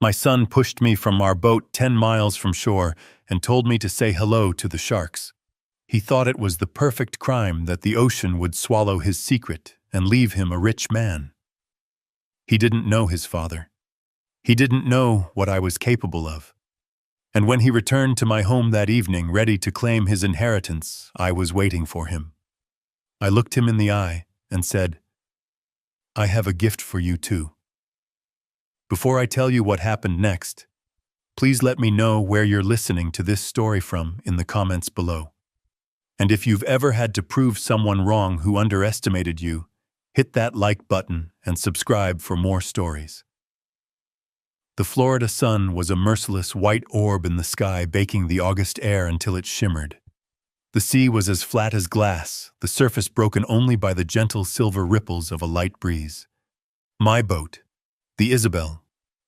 My son pushed me from our boat 10 miles from shore and told me to say hello to the sharks. He thought it was the perfect crime that the ocean would swallow his secret and leave him a rich man. He didn't know his father. He didn't know what I was capable of. And when he returned to my home that evening, ready to claim his inheritance, I was waiting for him. I looked him in the eye and said, "I have a gift for you too." Before I tell you what happened next, please let me know where you're listening to this story from in the comments below. And if you've ever had to prove someone wrong who underestimated you, hit that like button and subscribe for more stories. The Florida sun was a merciless white orb in the sky, baking the August air until it shimmered. The sea was as flat as glass, the surface broken only by the gentle silver ripples of a light breeze. My boat, the Isabel,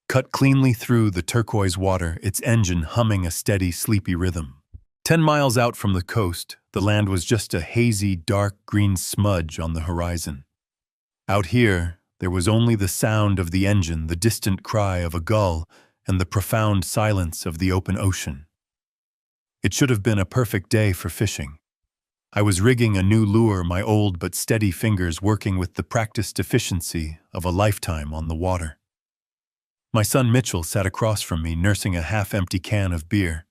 cut cleanly through the turquoise water, its engine humming a steady, sleepy rhythm. 10 miles out from the coast, the land was just a hazy, dark green smudge on the horizon. Out here, there was only the sound of the engine, the distant cry of a gull, and the profound silence of the open ocean. It should have been a perfect day for fishing. I was rigging a new lure, my old but steady fingers working with the practiced efficiency of a lifetime on the water. My son Mitchell sat across from me, nursing a half-empty can of beer.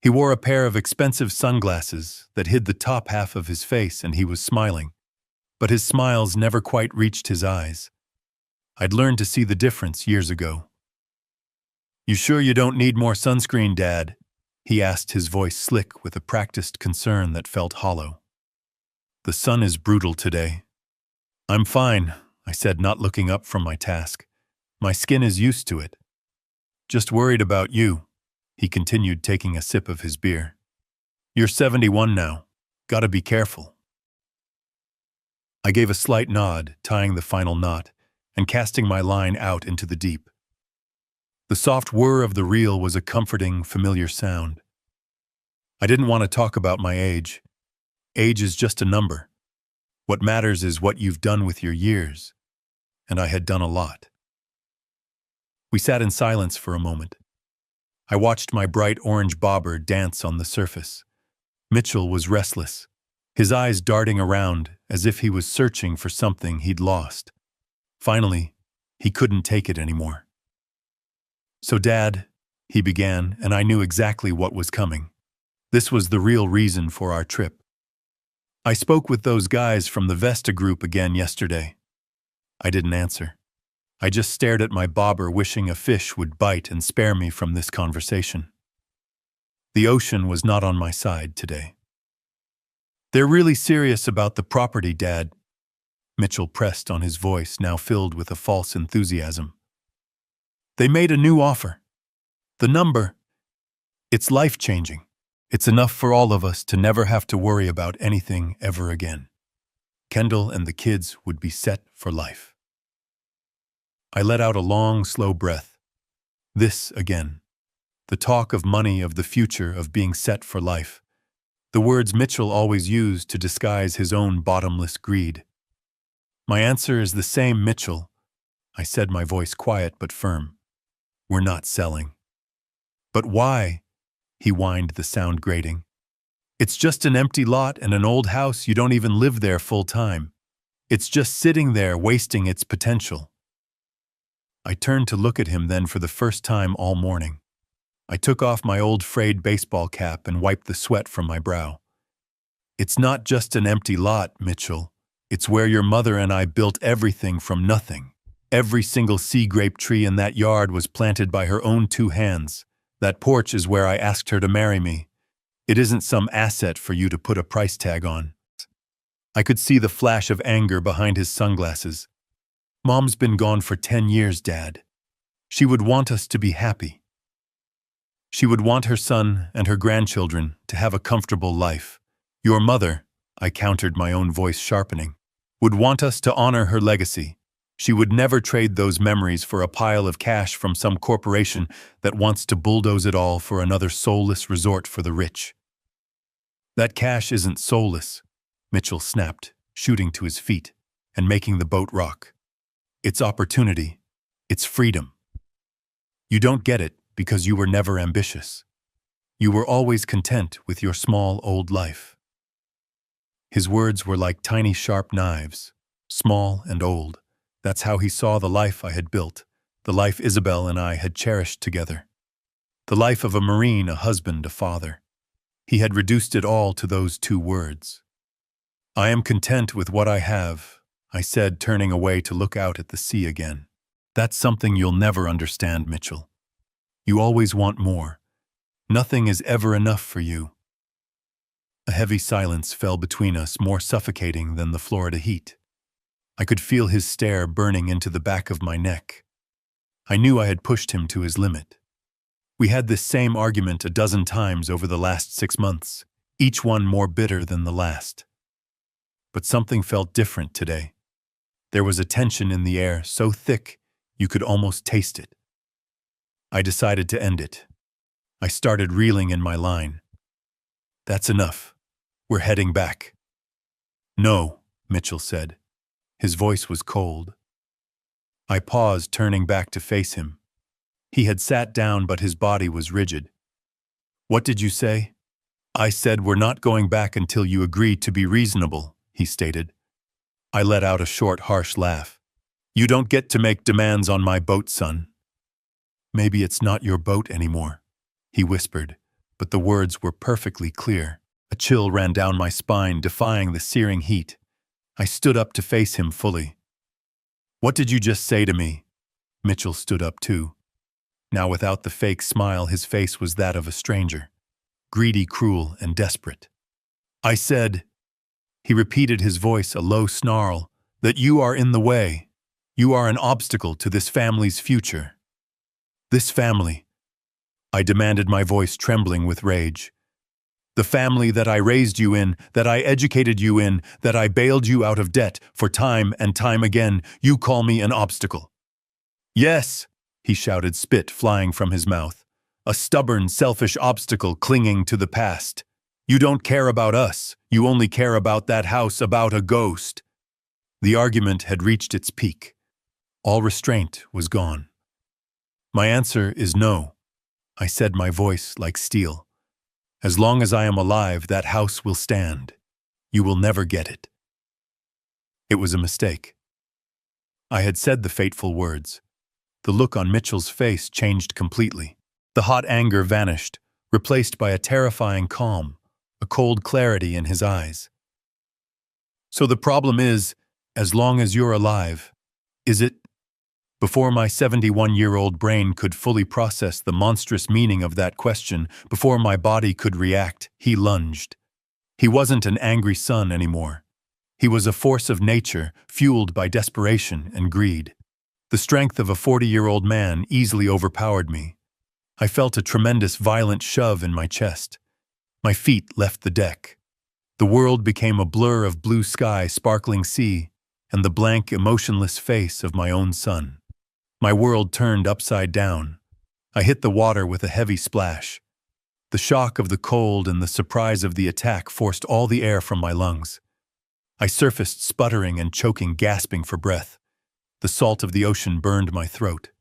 He wore a pair of expensive sunglasses that hid the top half of his face, and he was smiling. But his smiles never quite reached his eyes. I'd learned to see the difference years ago. "You sure you don't need more sunscreen, Dad?" he asked, his voice slick with a practiced concern that felt hollow. "The sun is brutal today." "I'm fine," I said, not looking up from my task. "My skin is used to it." "Just worried about you," he continued, taking a sip of his beer. "You're 71 now. Gotta be careful." I gave a slight nod, tying the final knot, and casting my line out into the deep. The soft whir of the reel was a comforting, familiar sound. I didn't want to talk about my age. Age is just a number. What matters is what you've done with your years, and I had done a lot. We sat in silence for a moment. I watched my bright orange bobber dance on the surface. Mitchell was restless, his eyes darting around as if he was searching for something he'd lost. Finally, he couldn't take it anymore. "So, Dad," he began, and I knew exactly what was coming. This was the real reason for our trip. "I spoke with those guys from the Vesta group again yesterday." I didn't answer. I just stared at my bobber, wishing a fish would bite and spare me from this conversation. The ocean was not on my side today. "They're really serious about the property, Dad." Mitchell pressed on, his voice now filled with a false enthusiasm. "They made a new offer. The number, it's life-changing. It's enough for all of us to never have to worry about anything ever again. Kendall and the kids would be set for life." I let out a long, slow breath. This again. The talk of money, of the future, of being set for life. The words Mitchell always used to disguise his own bottomless greed. "My answer is the same, Mitchell," I said, my voice quiet but firm. "We're not selling." "But why?" he whined, the sound grating. "It's just an empty lot and an old house. You don't even live there full time. It's just sitting there, wasting its potential." I turned to look at him then for the first time all morning. I took off my old frayed baseball cap and wiped the sweat from my brow. "It's not just an empty lot, Mitchell. It's where your mother and I built everything from nothing. Every single sea grape tree in that yard was planted by her own 2 hands. That porch is where I asked her to marry me. It isn't some asset for you to put a price tag on." I could see the flash of anger behind his sunglasses. "Mom's been gone for 10 years, Dad. She would want us to be happy. She would want her son and her grandchildren to have a comfortable life. Your mother," I countered, my own voice sharpening, "would want us to honor her legacy. She would never trade those memories for a pile of cash from some corporation that wants to bulldoze it all for another soulless resort for the rich." "That cash isn't soulless," Mitchell snapped, shooting to his feet and making the boat rock. "It's opportunity. It's freedom." You don't get it because you were never ambitious. You were always content with your small old life." His words were like tiny sharp knives, small and old. That's how he saw the life I had built, the life Isabel and I had cherished together. The life of a Marine, a husband, a father. He had reduced it all to those two words. "I am content with what I have," I said, turning away to look out at the sea again. "That's something you'll never understand, Mitchell. You always want more. Nothing is ever enough for you." A heavy silence fell between us, more suffocating than the Florida heat. I could feel his stare burning into the back of my neck. I knew I had pushed him to his limit. We had this same argument a dozen times over the last 6 months, each one more bitter than the last. But something felt different today. There was a tension in the air so thick you could almost taste it. I decided to end it. I started reeling in my line. "That's enough. We're heading back." "No," Mitchell said. His voice was cold. I paused, turning back to face him. He had sat down, but his body was rigid. "What did you say?" "I said we're not going back until you agree to be reasonable," he stated. I let out a short, harsh laugh. "You don't get to make demands on my boat, son." "Maybe it's not your boat anymore," he whispered, but the words were perfectly clear. A chill ran down my spine, defying the searing heat. I stood up to face him fully. "What did you just say to me?" Mitchell stood up too. Now without the fake smile, his face was that of a stranger. Greedy, cruel, and desperate. "I said," he repeated, his voice a low snarl, "that you are in the way. You are an obstacle to this family's future." "This family?" I demanded, my voice trembling with rage. "The family that I raised you in, that I educated you in, that I bailed you out of debt for time and time again. You call me an obstacle?" "Yes," he shouted, spit flying from his mouth. "A stubborn, selfish obstacle clinging to the past. You don't care about us. You only care about that house, about a ghost." The argument had reached its peak. All restraint was gone. "My answer is no," I said, my voice like steel. "As long as I am alive, that house will stand. You will never get it." It was a mistake. I had said the fateful words. The look on Mitchell's face changed completely. The hot anger vanished, replaced by a terrifying calm, a cold clarity in his eyes. "So the problem is, as long as you're alive, is it?" Before my 71-year-old brain could fully process the monstrous meaning of that question, before my body could react, he lunged. He wasn't an angry son anymore. He was a force of nature, fueled by desperation and greed. The strength of a 40-year-old man easily overpowered me. I felt a tremendous, violent shove in my chest. My feet left the deck. The world became a blur of blue sky, sparkling sea, and the blank, emotionless face of my own son. My world turned upside down. I hit the water with a heavy splash. The shock of the cold and the surprise of the attack forced all the air from my lungs. I surfaced sputtering and choking, gasping for breath. The salt of the ocean burned my throat.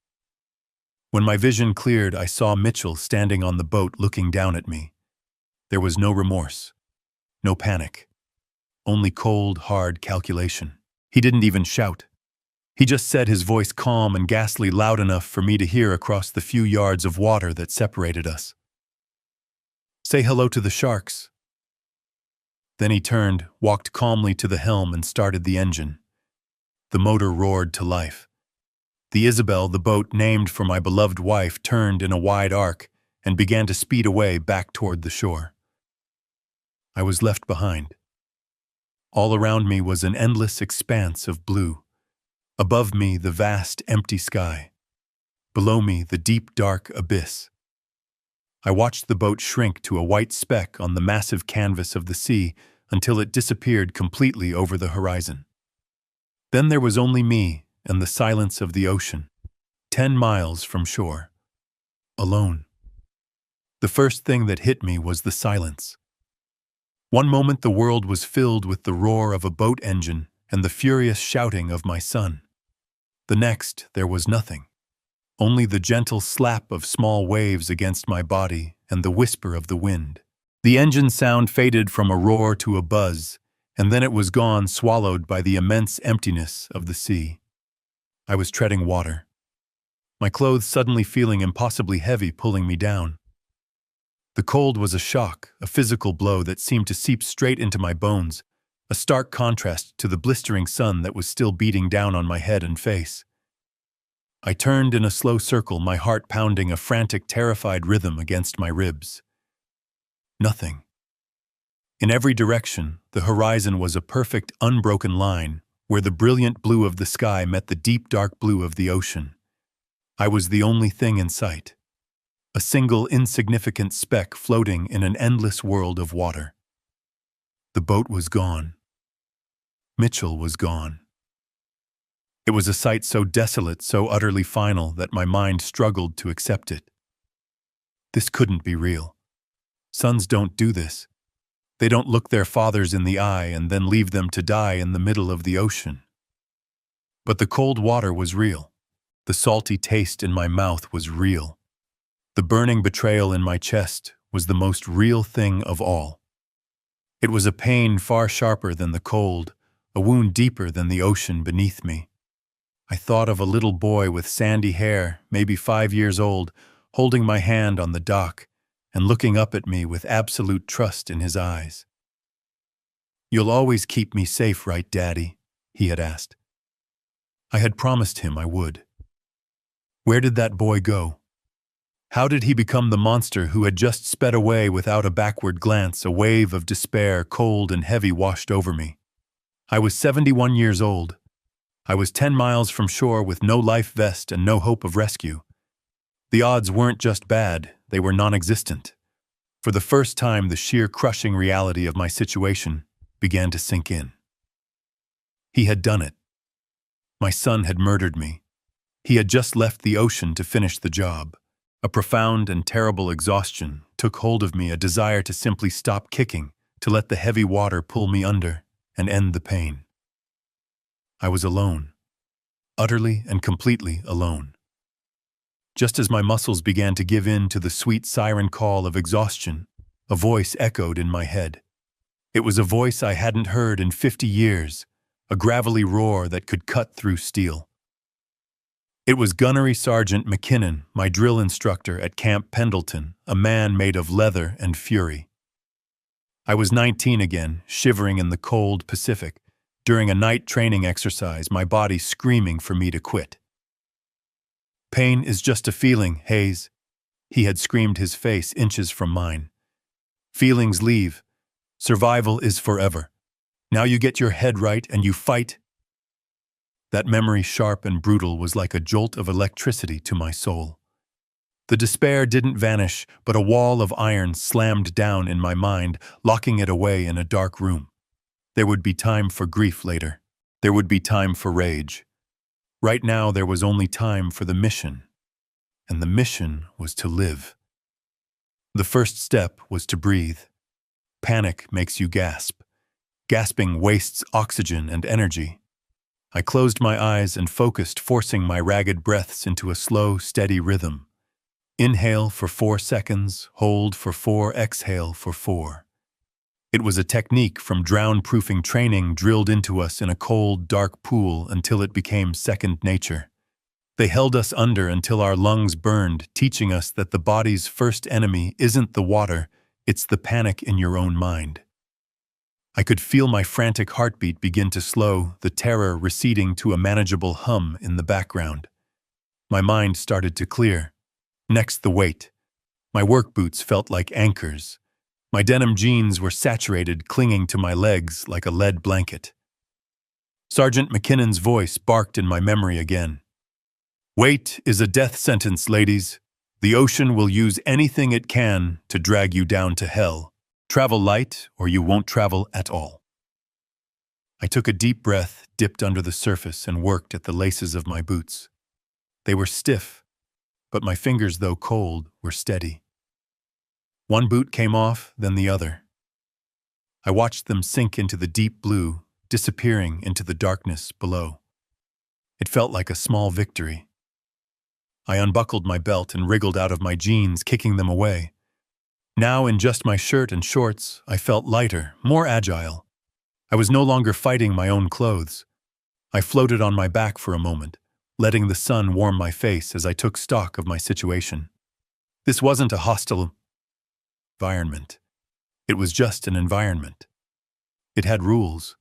When my vision cleared, I saw Mitchell standing on the boat looking down at me. There was no remorse, no panic, only cold, hard calculation. He didn't even shout. He just said, his voice calm and ghastly, loud enough for me to hear across the few yards of water that separated us. "Say hello to the sharks." Then he turned, walked calmly to the helm, and started the engine. The motor roared to life. The Isabel, the boat named for my beloved wife, turned in a wide arc and began to speed away back toward the shore. I was left behind. All around me was an endless expanse of blue. Above me, the vast, empty sky. Below me, the deep, dark abyss. I watched the boat shrink to a white speck on the massive canvas of the sea until it disappeared completely over the horizon. Then there was only me and the silence of the ocean, 10 miles from shore. Alone. The first thing that hit me was the silence. One moment the world was filled with the roar of a boat engine and the furious shouting of my son. The next, there was nothing. only the gentle slap of small waves against my body and the whisper of the wind. The engine sound faded from a roar to a buzz, and then it was gone, swallowed by the immense emptiness of the sea. I was treading water, my clothes suddenly feeling impossibly heavy, pulling me down. The cold was a shock, a physical blow that seemed to seep straight into my bones, a stark contrast to the blistering sun that was still beating down on my head and face. I turned in a slow circle, my heart pounding a frantic, terrified rhythm against my ribs. Nothing. In every direction, the horizon was a perfect, unbroken line, where the brilliant blue of the sky met the deep, dark blue of the ocean. I was the only thing in sight. A single, insignificant speck floating in an endless world of water. The boat was gone. Mitchell was gone. It was a sight so desolate, so utterly final, that my mind struggled to accept it. This couldn't be real. Sons don't do this. They don't look their fathers in the eye and then leave them to die in the middle of the ocean. But the cold water was real. The salty taste in my mouth was real. The burning betrayal in my chest was the most real thing of all. It was a pain far sharper than the cold, a wound deeper than the ocean beneath me. I thought of a little boy with sandy hair, maybe 5 years old, holding my hand on the dock and looking up at me with absolute trust in his eyes. "You'll always keep me safe, right, Daddy?" he had asked. I had promised him I would. Where did that boy go? How did he become the monster who had just sped away without a backward glance? A wave of despair, cold and heavy, washed over me. I was 71 years old. I was 10 miles from shore with no life vest and no hope of rescue. The odds weren't just bad, they were non-existent. For the first time, the sheer crushing reality of my situation began to sink in. He had done it. My son had murdered me. He had just left the ocean to finish the job. A profound and terrible exhaustion took hold of me, a desire to simply stop kicking, to let the heavy water pull me under and end the pain. I was alone, utterly and completely alone. Just as my muscles began to give in to the sweet siren call of exhaustion, a voice echoed in my head. It was a voice I hadn't heard in 50 years, a gravelly roar that could cut through steel. It was Gunnery Sergeant McKinnon, my drill instructor at Camp Pendleton, a man made of leather and fury. I was 19 again, shivering in the cold Pacific, during a night training exercise, my body screaming for me to quit. "Pain is just a feeling, Hayes," he had screamed, his face inches from mine. "Feelings leave. Survival is forever. Now you get your head right and you fight." That memory, sharp and brutal, was like a jolt of electricity to my soul. The despair didn't vanish, but a wall of iron slammed down in my mind, locking it away in a dark room. There would be time for grief later. There would be time for rage. Right now there was only time for the mission, and the mission was to live. The first step was to breathe. Panic makes you gasp. Gasping wastes oxygen and energy. I closed my eyes and focused, forcing my ragged breaths into a slow, steady rhythm. Inhale for 4 seconds, hold for 4, exhale for 4. It was a technique from drown-proofing training drilled into us in a cold, dark pool until it became second nature. They held us under until our lungs burned, teaching us that the body's first enemy isn't the water, it's the panic in your own mind. I could feel my frantic heartbeat begin to slow, the terror receding to a manageable hum in the background. My mind started to clear. Next, the weight. My work boots felt like anchors. My denim jeans were saturated, clinging to my legs like a lead blanket. Sergeant McKinnon's voice barked in my memory again. "Weight is a death sentence, ladies. The ocean will use anything it can to drag you down to hell. Travel light, or you won't travel at all." I took a deep breath, dipped under the surface, and worked at the laces of my boots. They were stiff, but my fingers, though cold, were steady. One boot came off, then the other. I watched them sink into the deep blue, disappearing into the darkness below. It felt like a small victory. I unbuckled my belt and wriggled out of my jeans, kicking them away. Now, in just my shirt and shorts, I felt lighter, more agile. I was no longer fighting my own clothes. I floated on my back for a moment, letting the sun warm my face as I took stock of my situation. This wasn't a hostile environment. It was just an environment. It had rules.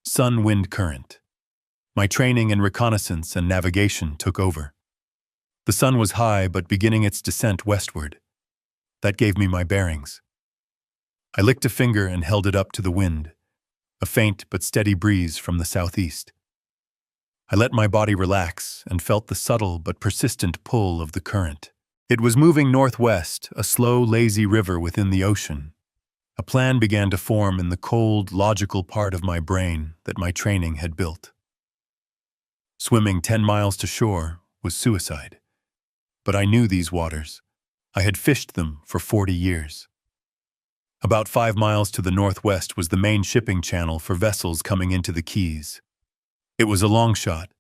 Sun, wind, current. My training in reconnaissance and navigation took over. The sun was high but beginning its descent westward. That gave me my bearings. I licked a finger and held it up to the wind, a faint but steady breeze from the southeast. I let my body relax and felt the subtle but persistent pull of the current. It was moving northwest, a slow, lazy river within the ocean. A plan began to form in the cold, logical part of my brain that my training had built. Swimming 10 miles to shore was suicide. But I knew these waters. I had fished them for 40 years. About 5 miles to the northwest was the main shipping channel for vessels coming into the Keys. It was a long shot,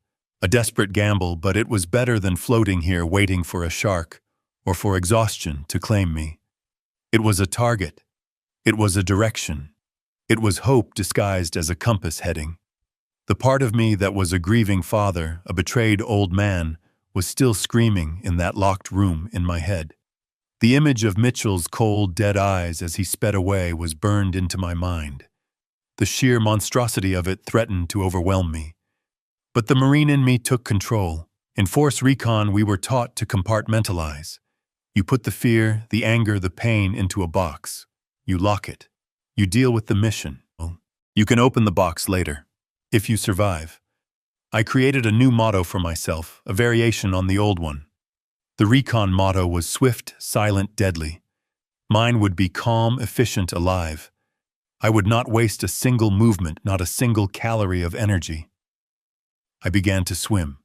a desperate gamble, but it was better than floating here waiting for a shark or for exhaustion to claim me. It was a target. It was a direction. It was hope disguised as a compass heading. The part of me that was a grieving father, a betrayed old man, was still screaming in that locked room in my head. The image of Mitchell's cold, dead eyes as he sped away was burned into my mind. The sheer monstrosity of it threatened to overwhelm me. But the Marine in me took control. In Force Recon, we were taught to compartmentalize. You put the fear, the anger, the pain into a box. You lock it. You deal with the mission. You can open the box later, if you survive. I created a new motto for myself, a variation on the old one. The Recon motto was swift, silent, deadly. Mine would be calm, efficient, alive. I would not waste a single movement, not a single calorie of energy. I began to swim.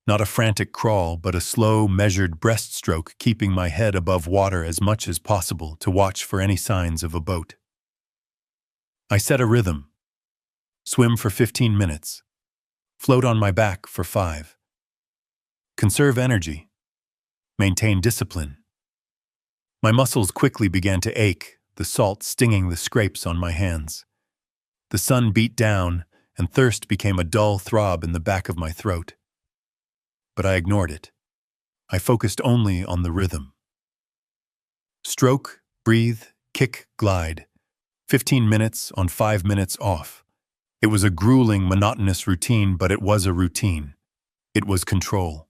Not a frantic crawl, but a slow, measured breaststroke, keeping my head above water as much as possible to watch for any signs of a boat. I set a rhythm. Swim for 15 minutes. Float on my back for 5. Conserve energy. Maintain discipline. My muscles quickly began to ache, the salt stinging the scrapes on my hands. The sun beat down, and thirst became a dull throb in the back of my throat. But I ignored it. I focused only on the rhythm. Stroke, breathe, kick, glide. 15 minutes on 5 minutes off. It was a grueling, monotonous routine, but it was a routine. It was control.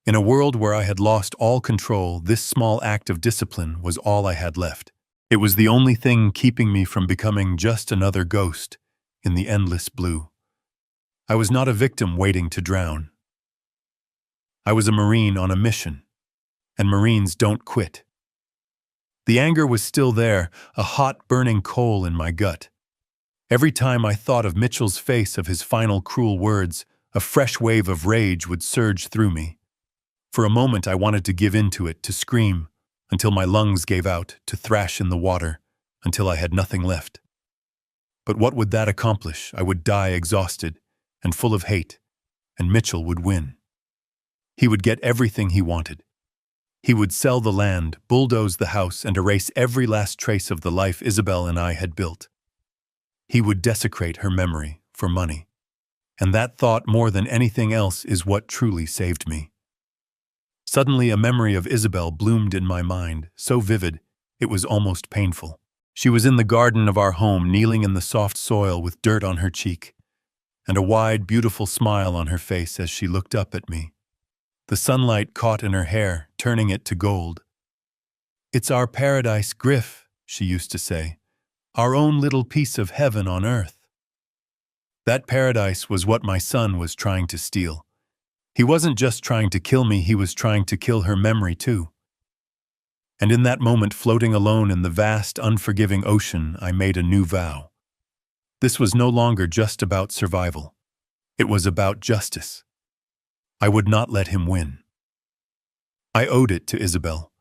In a world where I had lost all control, this small act of discipline was all I had left. It was the only thing keeping me from becoming just another ghost in the endless blue. I was not a victim waiting to drown. I was a Marine on a mission, and Marines don't quit. The anger was still there, a hot, burning coal in my gut. Every time I thought of Mitchell's face, of his final cruel words, a fresh wave of rage would surge through me. For a moment I wanted to give in to it, to scream, until my lungs gave out, to thrash in the water, until I had nothing left. But what would that accomplish? I would die exhausted and full of hate, and Mitchell would win. He would get everything he wanted. He would sell the land, bulldoze the house, and erase every last trace of the life Isabel and I had built. He would desecrate her memory for money. And that thought, more than anything else, is what truly saved me. Suddenly, a memory of Isabel bloomed in my mind, so vivid, it was almost painful. She was in the garden of our home, kneeling in the soft soil with dirt on her cheek, and a wide, beautiful smile on her face as she looked up at me. The sunlight caught in her hair, turning it to gold. "It's our paradise, Griff," she used to say. "Our own little piece of heaven on earth." That paradise was what my son was trying to steal. He wasn't just trying to kill me, he was trying to kill her memory too. And in that moment, floating alone in the vast, unforgiving ocean, I made a new vow. This was no longer just about survival. It was about justice. I would not let him win. I owed it to Isabel.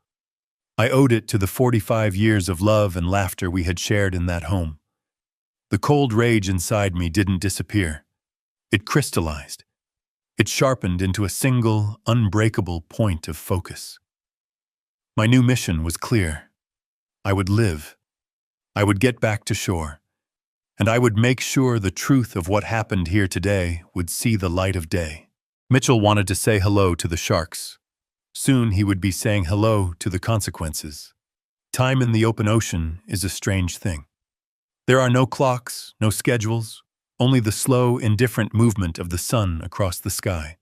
I owed it to the 45 years of love and laughter we had shared in that home. The cold rage inside me didn't disappear. It crystallized. It sharpened into a single, unbreakable point of focus. My new mission was clear. I would live. I would get back to shore. And I would make sure the truth of what happened here today would see the light of day. Mitchell wanted to say hello to the sharks. Soon he would be saying hello to the consequences. Time in the open ocean is a strange thing. There are no clocks, no schedules, only the slow, indifferent movement of the sun across the sky.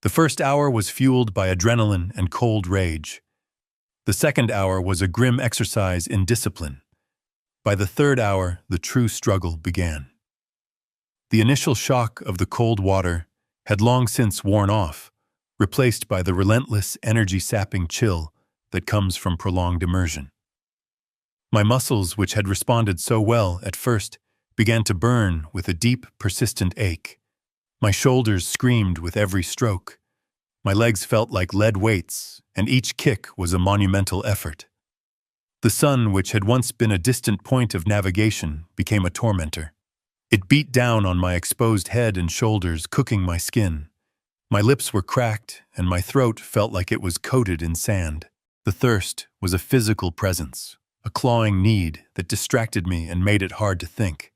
The first hour was fueled by adrenaline and cold rage. The second hour was a grim exercise in discipline. By the third hour, the true struggle began. The initial shock of the cold water had long since worn off, replaced by the relentless, energy-sapping chill that comes from prolonged immersion. My muscles, which had responded so well at first, began to burn with a deep, persistent ache. My shoulders screamed with every stroke. My legs felt like lead weights, and each kick was a monumental effort. The sun, which had once been a distant point of navigation, became a tormentor. It beat down on my exposed head and shoulders, cooking my skin. My lips were cracked, and my throat felt like it was coated in sand. The thirst was a physical presence, a clawing need that distracted me and made it hard to think.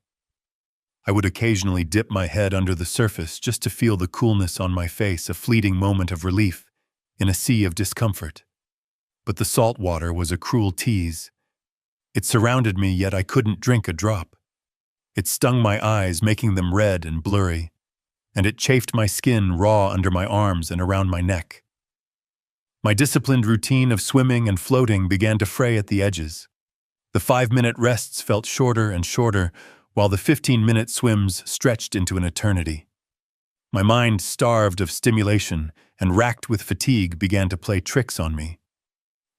I would occasionally dip my head under the surface just to feel the coolness on my face, a fleeting moment of relief in a sea of discomfort. But the salt water was a cruel tease. It surrounded me, yet I couldn't drink a drop. It stung my eyes, making them red and blurry, and it chafed my skin raw under my arms and around my neck. My disciplined routine of swimming and floating began to fray at the edges. The 5-minute rests felt shorter and shorter, while the 15-minute swims stretched into an eternity. My mind, starved of stimulation and racked with fatigue, began to play tricks on me.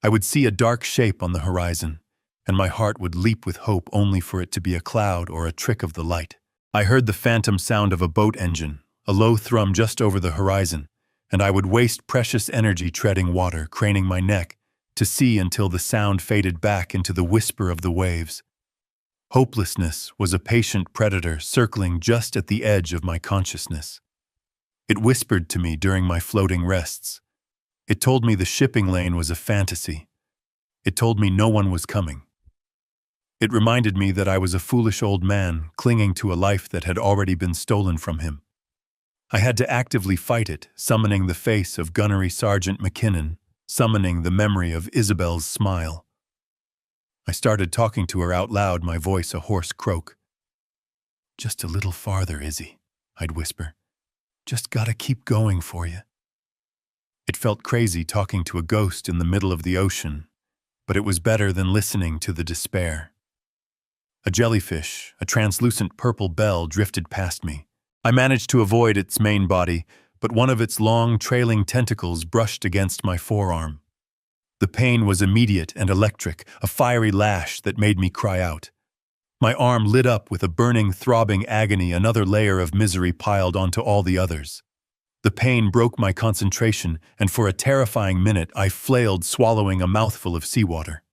I would see a dark shape on the horizon, and my heart would leap with hope only for it to be a cloud or a trick of the light. I heard the phantom sound of a boat engine, a low thrum just over the horizon, and I would waste precious energy treading water, craning my neck to see until the sound faded back into the whisper of the waves. Hopelessness was a patient predator circling just at the edge of my consciousness. It whispered to me during my floating rests. It told me the shipping lane was a fantasy. It told me no one was coming. It reminded me that I was a foolish old man clinging to a life that had already been stolen from him. I had to actively fight it, summoning the face of Gunnery Sergeant McKinnon, summoning the memory of Isabel's smile. I started talking to her out loud, my voice a hoarse croak. "Just a little farther, Izzy," I'd whisper. "Just gotta keep going for you." It felt crazy talking to a ghost in the middle of the ocean, but it was better than listening to the despair. A jellyfish, a translucent purple bell, drifted past me. I managed to avoid its main body, but one of its long, trailing tentacles brushed against my forearm. The pain was immediate and electric, a fiery lash that made me cry out. My arm lit up with a burning, throbbing agony, another layer of misery piled onto all the others. The pain broke my concentration, and for a terrifying minute I flailed, swallowing a mouthful of seawater.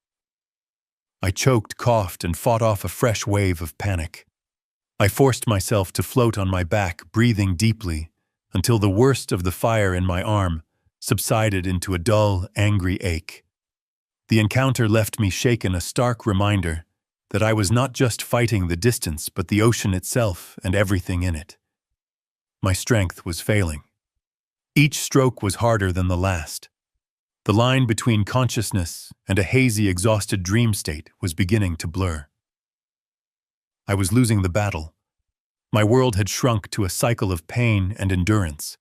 I choked, coughed, and fought off a fresh wave of panic. I forced myself to float on my back, breathing deeply, until the worst of the fire in my arm subsided into a dull, angry ache. The encounter left me shaken, a stark reminder that I was not just fighting the distance, but the ocean itself and everything in it. My strength was failing. Each stroke was harder than the last. The line between consciousness and a hazy, exhausted dream state was beginning to blur. I was losing the battle. My world had shrunk to a cycle of pain and endurance.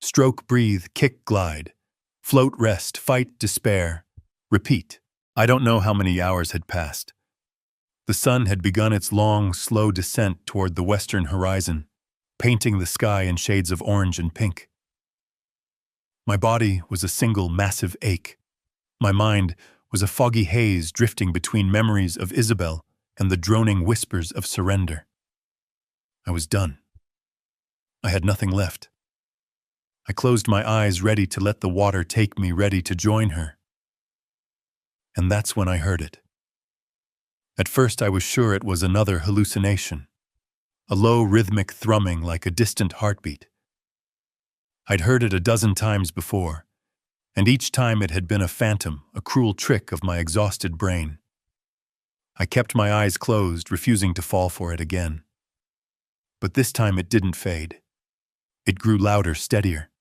Stroke, breathe, kick, glide. Float, rest, fight, despair. Repeat. I don't know how many hours had passed. The sun had begun its long, slow descent toward the western horizon, painting the sky in shades of orange and pink. My body was a single massive ache. My mind was a foggy haze drifting between memories of Isabel and the droning whispers of surrender. I was done. I had nothing left. I closed my eyes, ready to let the water take me, ready to join her. And that's when I heard it. At first I was sure it was another hallucination, a low rhythmic thrumming like a distant heartbeat. I'd heard it a dozen times before, and each time it had been a phantom, a cruel trick of my exhausted brain. I kept my eyes closed, refusing to fall for it again. But this time it didn't fade. It grew louder, steadier.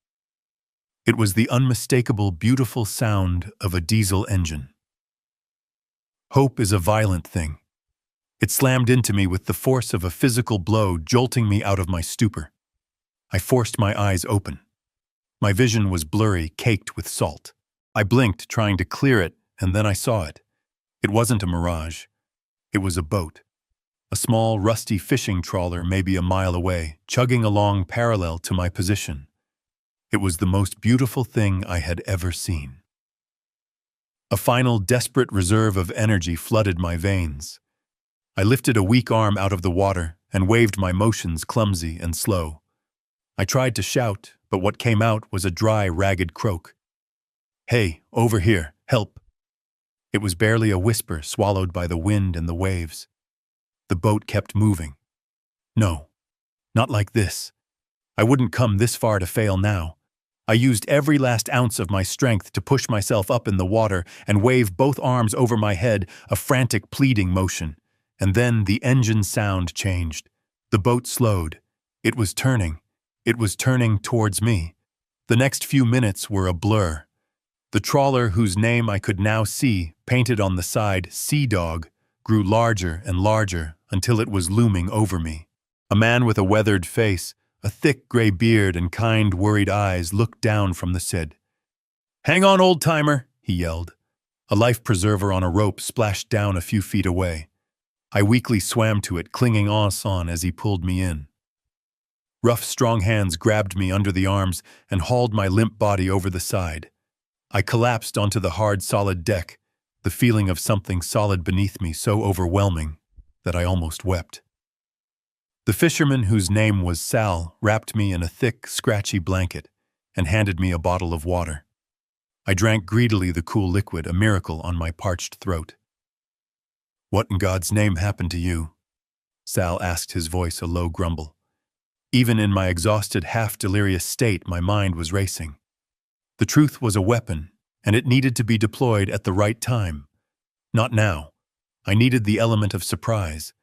It was the unmistakable, beautiful sound of a diesel engine. Hope is a violent thing. It slammed into me with the force of a physical blow, jolting me out of my stupor. I forced my eyes open. My vision was blurry, caked with salt. I blinked, trying to clear it, and then I saw it. It wasn't a mirage. It was a boat. A small, rusty fishing trawler maybe a mile away, chugging along parallel to my position. It was the most beautiful thing I had ever seen. A final, desperate reserve of energy flooded my veins. I lifted a weak arm out of the water and waved my motions clumsy and slow. I tried to shout, but what came out was a dry, ragged croak. "Hey, over here, help!" It was barely a whisper, swallowed by the wind and the waves. The boat kept moving. No, not like this. I wouldn't come this far to fail now. I used every last ounce of my strength to push myself up in the water and wave both arms over my head, a frantic, pleading motion. And then the engine sound changed. The boat slowed. It was turning. It was turning towards me. The next few minutes were a blur. The trawler, whose name I could now see, painted on the side, Sea Dog, grew larger and larger until it was looming over me. A man with a weathered face, a thick gray beard and kind, worried eyes looked down from the sid. "Hang on, old-timer," he yelled. A life preserver on a rope splashed down a few feet away. I weakly swam to it, clinging on as he pulled me in. Rough, strong hands grabbed me under the arms and hauled my limp body over the side. I collapsed onto the hard, solid deck, the feeling of something solid beneath me so overwhelming that I almost wept. The fisherman, whose name was Sal, wrapped me in a thick, scratchy blanket and handed me a bottle of water. I drank greedily the cool liquid, a miracle on my parched throat. "What in God's name happened to you?" Sal asked, his voice a low grumble. Even in my exhausted, half-delirious state, my mind was racing. The truth was a weapon, and it needed to be deployed at the right time. Not now. I needed the element of surprise.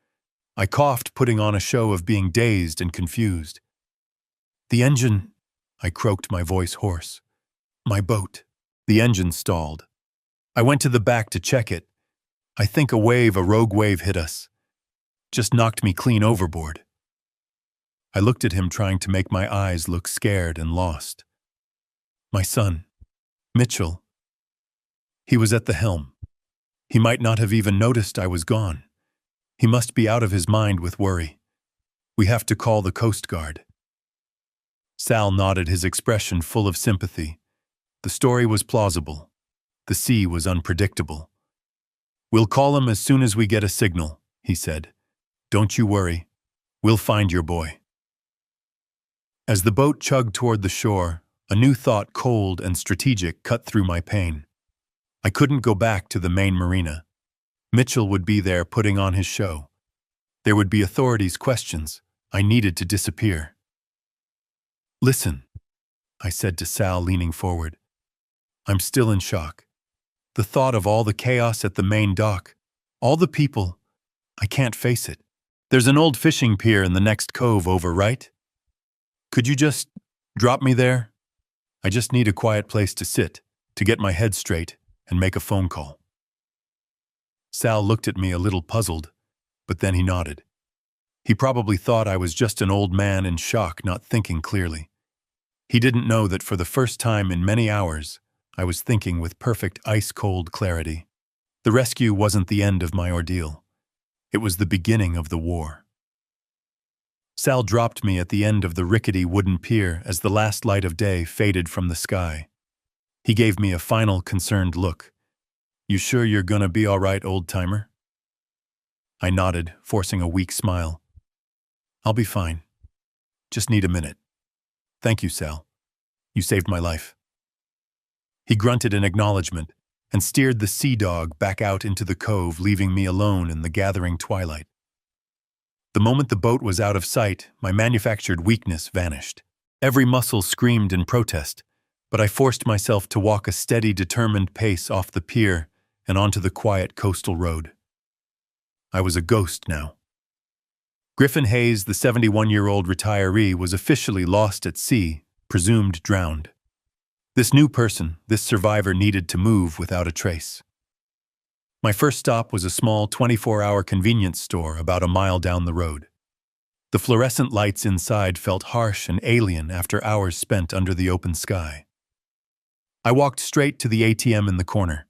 I coughed, putting on a show of being dazed and confused. "The engine," I croaked, my voice hoarse. "My boat." The engine stalled. I went to the back to check it. I think a rogue wave hit us. Just knocked me clean overboard. I looked at him, trying to make my eyes look scared and lost. My son, Mitchell. He was at the helm. He might not have even noticed I was gone. He must be out of his mind with worry. "We have to call the Coast Guard." Sal nodded, his expression full of sympathy. The story was plausible. The sea was unpredictable. "We'll call him as soon as we get a signal," he said. "Don't you worry. We'll find your boy." As the boat chugged toward the shore, a new thought, cold and strategic, cut through my pain. I couldn't go back to the main marina. Mitchell would be there putting on his show. There would be authorities' questions. I needed to disappear. "Listen," I said to Sal, leaning forward. "I'm still in shock. The thought of all the chaos at the main dock, all the people, I can't face it. There's an old fishing pier in the next cove over, right? Could you just drop me there? I just need a quiet place to sit, to get my head straight, and make a phone call." Sal looked at me a little puzzled, but then he nodded. He probably thought I was just an old man in shock, not thinking clearly. He didn't know that for the first time in many hours, I was thinking with perfect ice-cold clarity. The rescue wasn't the end of my ordeal. It was the beginning of the war. Sal dropped me at the end of the rickety wooden pier as the last light of day faded from the sky. He gave me a final concerned look. "You sure you're gonna be all right, old-timer?" I nodded, forcing a weak smile. "I'll be fine. Just need a minute. Thank you, Sal. You saved my life." He grunted in acknowledgement and steered the Sea Dog back out into the cove, leaving me alone in the gathering twilight. The moment the boat was out of sight, my manufactured weakness vanished. Every muscle screamed in protest, but I forced myself to walk a steady, determined pace off the pier and onto the quiet coastal road. I was a ghost now. Griffin Hayes, the 71-year-old retiree, was officially lost at sea, presumed drowned. This new person, this survivor, needed to move without a trace. My first stop was a small 24-hour convenience store about a mile down the road. The fluorescent lights inside felt harsh and alien after hours spent under the open sky. I walked straight to the ATM in the corner.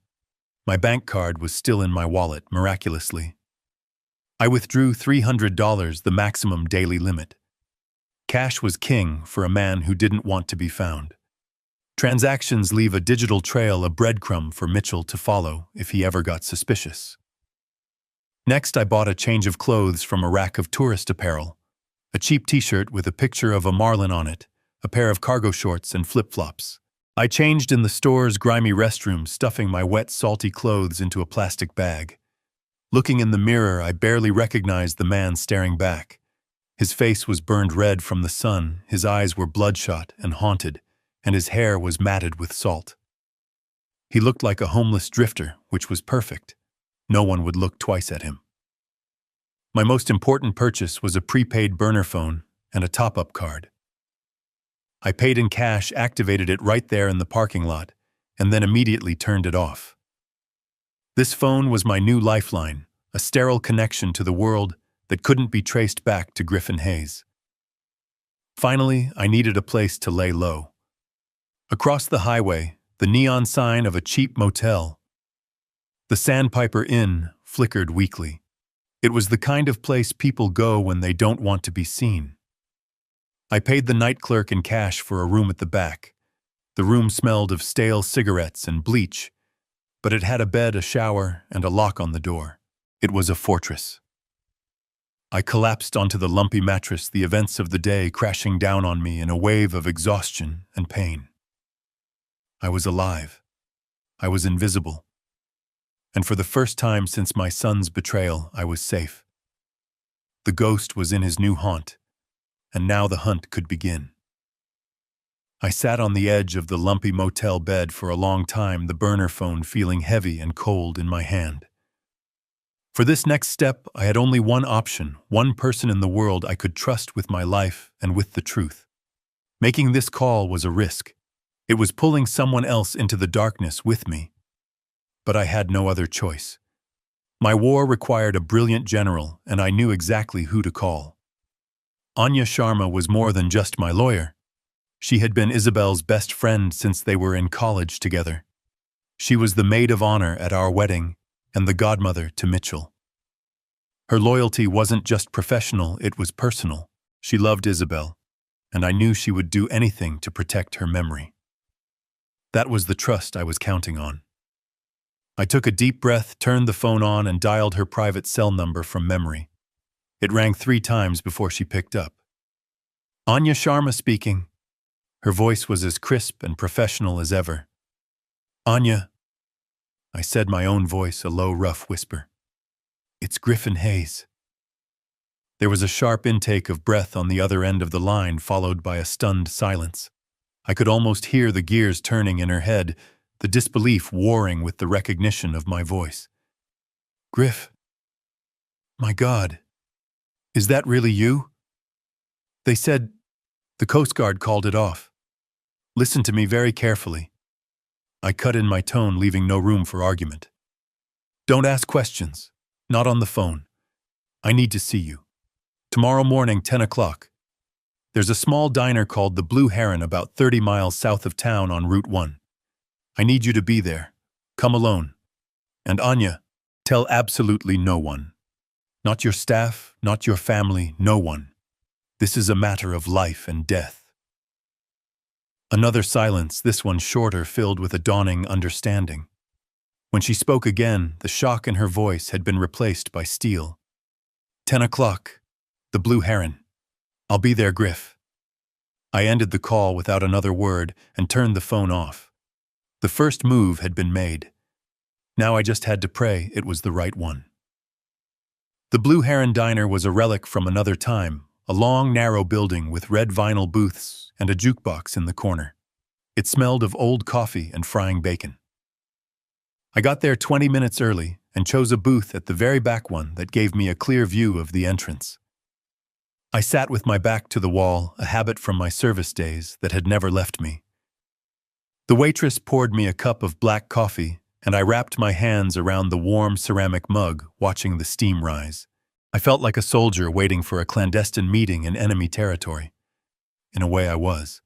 My bank card was still in my wallet, miraculously. I withdrew $300, the maximum daily limit. Cash was king for a man who didn't want to be found. Transactions leave a digital trail, a breadcrumb for Mitchell to follow if he ever got suspicious. Next, I bought a change of clothes from a rack of tourist apparel. A cheap t-shirt with a picture of a marlin on it, a pair of cargo shorts and flip-flops. I changed in the store's grimy restroom, stuffing my wet, salty clothes into a plastic bag. Looking in the mirror, I barely recognized the man staring back. His face was burned red from the sun, his eyes were bloodshot and haunted, and his hair was matted with salt. He looked like a homeless drifter, which was perfect. No one would look twice at him. My most important purchase was a prepaid burner phone and a top-up card. I paid in cash, activated it right there in the parking lot, and then immediately turned it off. This phone was my new lifeline, a sterile connection to the world that couldn't be traced back to Griffin Hayes. Finally, I needed a place to lay low. Across the highway, the neon sign of a cheap motel. The Sandpiper Inn flickered weakly. It was the kind of place people go when they don't want to be seen. I paid the night clerk in cash for a room at the back. The room smelled of stale cigarettes and bleach, but it had a bed, a shower, and a lock on the door. It was a fortress. I collapsed onto the lumpy mattress, the events of the day crashing down on me in a wave of exhaustion and pain. I was alive. I was invisible. And for the first time since my son's betrayal, I was safe. The ghost was in his new haunt, and now the hunt could begin. I sat on the edge of the lumpy motel bed for a long time, the burner phone feeling heavy and cold in my hand. For this next step, I had only one option, one person in the world I could trust with my life and with the truth. Making this call was a risk. It was pulling someone else into the darkness with me. But I had no other choice. My war required a brilliant general, and I knew exactly who to call. Anya Sharma was more than just my lawyer. She had been Isabel's best friend since they were in college together. She was the maid of honor at our wedding and the godmother to Mitchell. Her loyalty wasn't just professional, it was personal. She loved Isabel, and I knew she would do anything to protect her memory. That was the trust I was counting on. I took a deep breath, turned the phone on, and dialed her private cell number from memory. It rang 3 times before she picked up. Anya Sharma speaking. Her voice was as crisp and professional as ever. Anya, I said, my own voice, a low, rough whisper. It's Griffin Hayes. There was a sharp intake of breath on the other end of the line, followed by a stunned silence. I could almost hear the gears turning in her head, the disbelief warring with the recognition of my voice. Griff. My God. Is that really you? They said the Coast Guard called it off. Listen to me very carefully. I cut in my tone, leaving no room for argument. Don't ask questions. Not on the phone. I need to see you. Tomorrow morning, 10 o'clock. There's a small diner called the Blue Heron about 30 miles south of town on Route 1. I need you to be there. Come alone. And Anya, tell absolutely no one. Not your staff, not your family, no one. This is a matter of life and death. Another silence, this one shorter, filled with a dawning understanding. When she spoke again, the shock in her voice had been replaced by steel. 10 o'clock. The Blue Heron. I'll be there, Griff. I ended the call without another word and turned the phone off. The first move had been made. Now I just had to pray it was the right one. The Blue Heron Diner was a relic from another time, a long, narrow building with red vinyl booths and a jukebox in the corner. It smelled of old coffee and frying bacon. I got there 20 minutes early and chose a booth at the very back one that gave me a clear view of the entrance. I sat with my back to the wall, a habit from my service days that had never left me. The waitress poured me a cup of black coffee, and I wrapped my hands around the warm ceramic mug, watching the steam rise. I felt like a soldier waiting for a clandestine meeting in enemy territory. In a way, I was.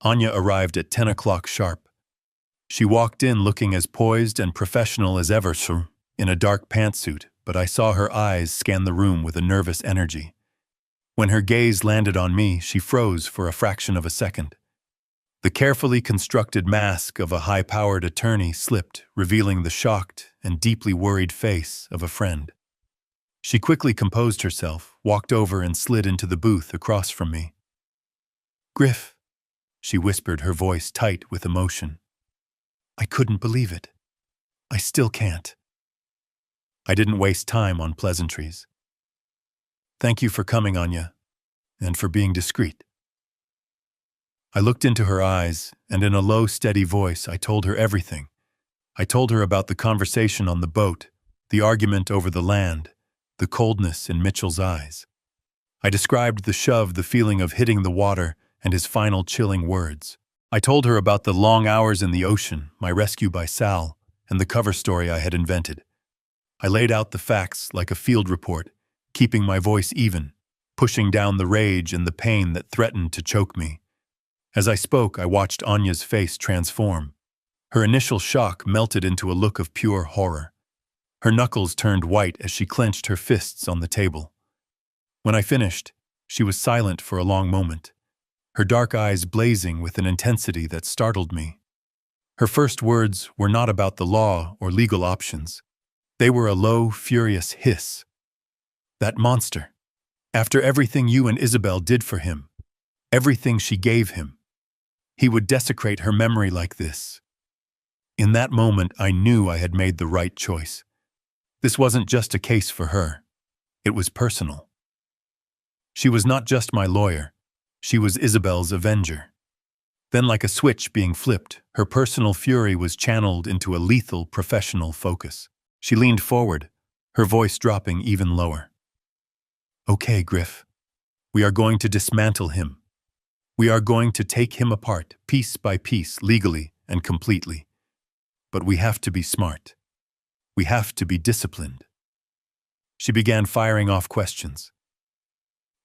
Anya arrived at 10 o'clock sharp. She walked in looking as poised and professional as ever, in a dark pantsuit, but I saw her eyes scan the room with a nervous energy. When her gaze landed on me, she froze for a fraction of a second. The carefully constructed mask of a high-powered attorney slipped, revealing the shocked and deeply worried face of a friend. She quickly composed herself, walked over and slid into the booth across from me. "Griff," she whispered, her voice tight with emotion. "I couldn't believe it. I still can't." I didn't waste time on pleasantries. "Thank you for coming, Anya, and for being discreet." I looked into her eyes, and in a low, steady voice, I told her everything. I told her about the conversation on the boat, the argument over the land, the coldness in Mitchell's eyes. I described the shove, the feeling of hitting the water, and his final chilling words. I told her about the long hours in the ocean, my rescue by Sal, and the cover story I had invented. I laid out the facts like a field report, keeping my voice even, pushing down the rage and the pain that threatened to choke me. As I spoke, I watched Anya's face transform. Her initial shock melted into a look of pure horror. Her knuckles turned white as she clenched her fists on the table. When I finished, she was silent for a long moment, her dark eyes blazing with an intensity that startled me. Her first words were not about the law or legal options. They were a low, furious hiss. "That monster. After everything you and Isabel did for him, everything she gave him, he would desecrate her memory like this." In that moment, I knew I had made the right choice. This wasn't just a case for her. It was personal. She was not just my lawyer. She was Isabel's avenger. Then, like a switch being flipped, her personal fury was channeled into a lethal professional focus. She leaned forward, her voice dropping even lower. "Okay, Griff. We are going to dismantle him. We are going to take him apart, piece by piece, legally and completely. But we have to be smart. We have to be disciplined." She began firing off questions.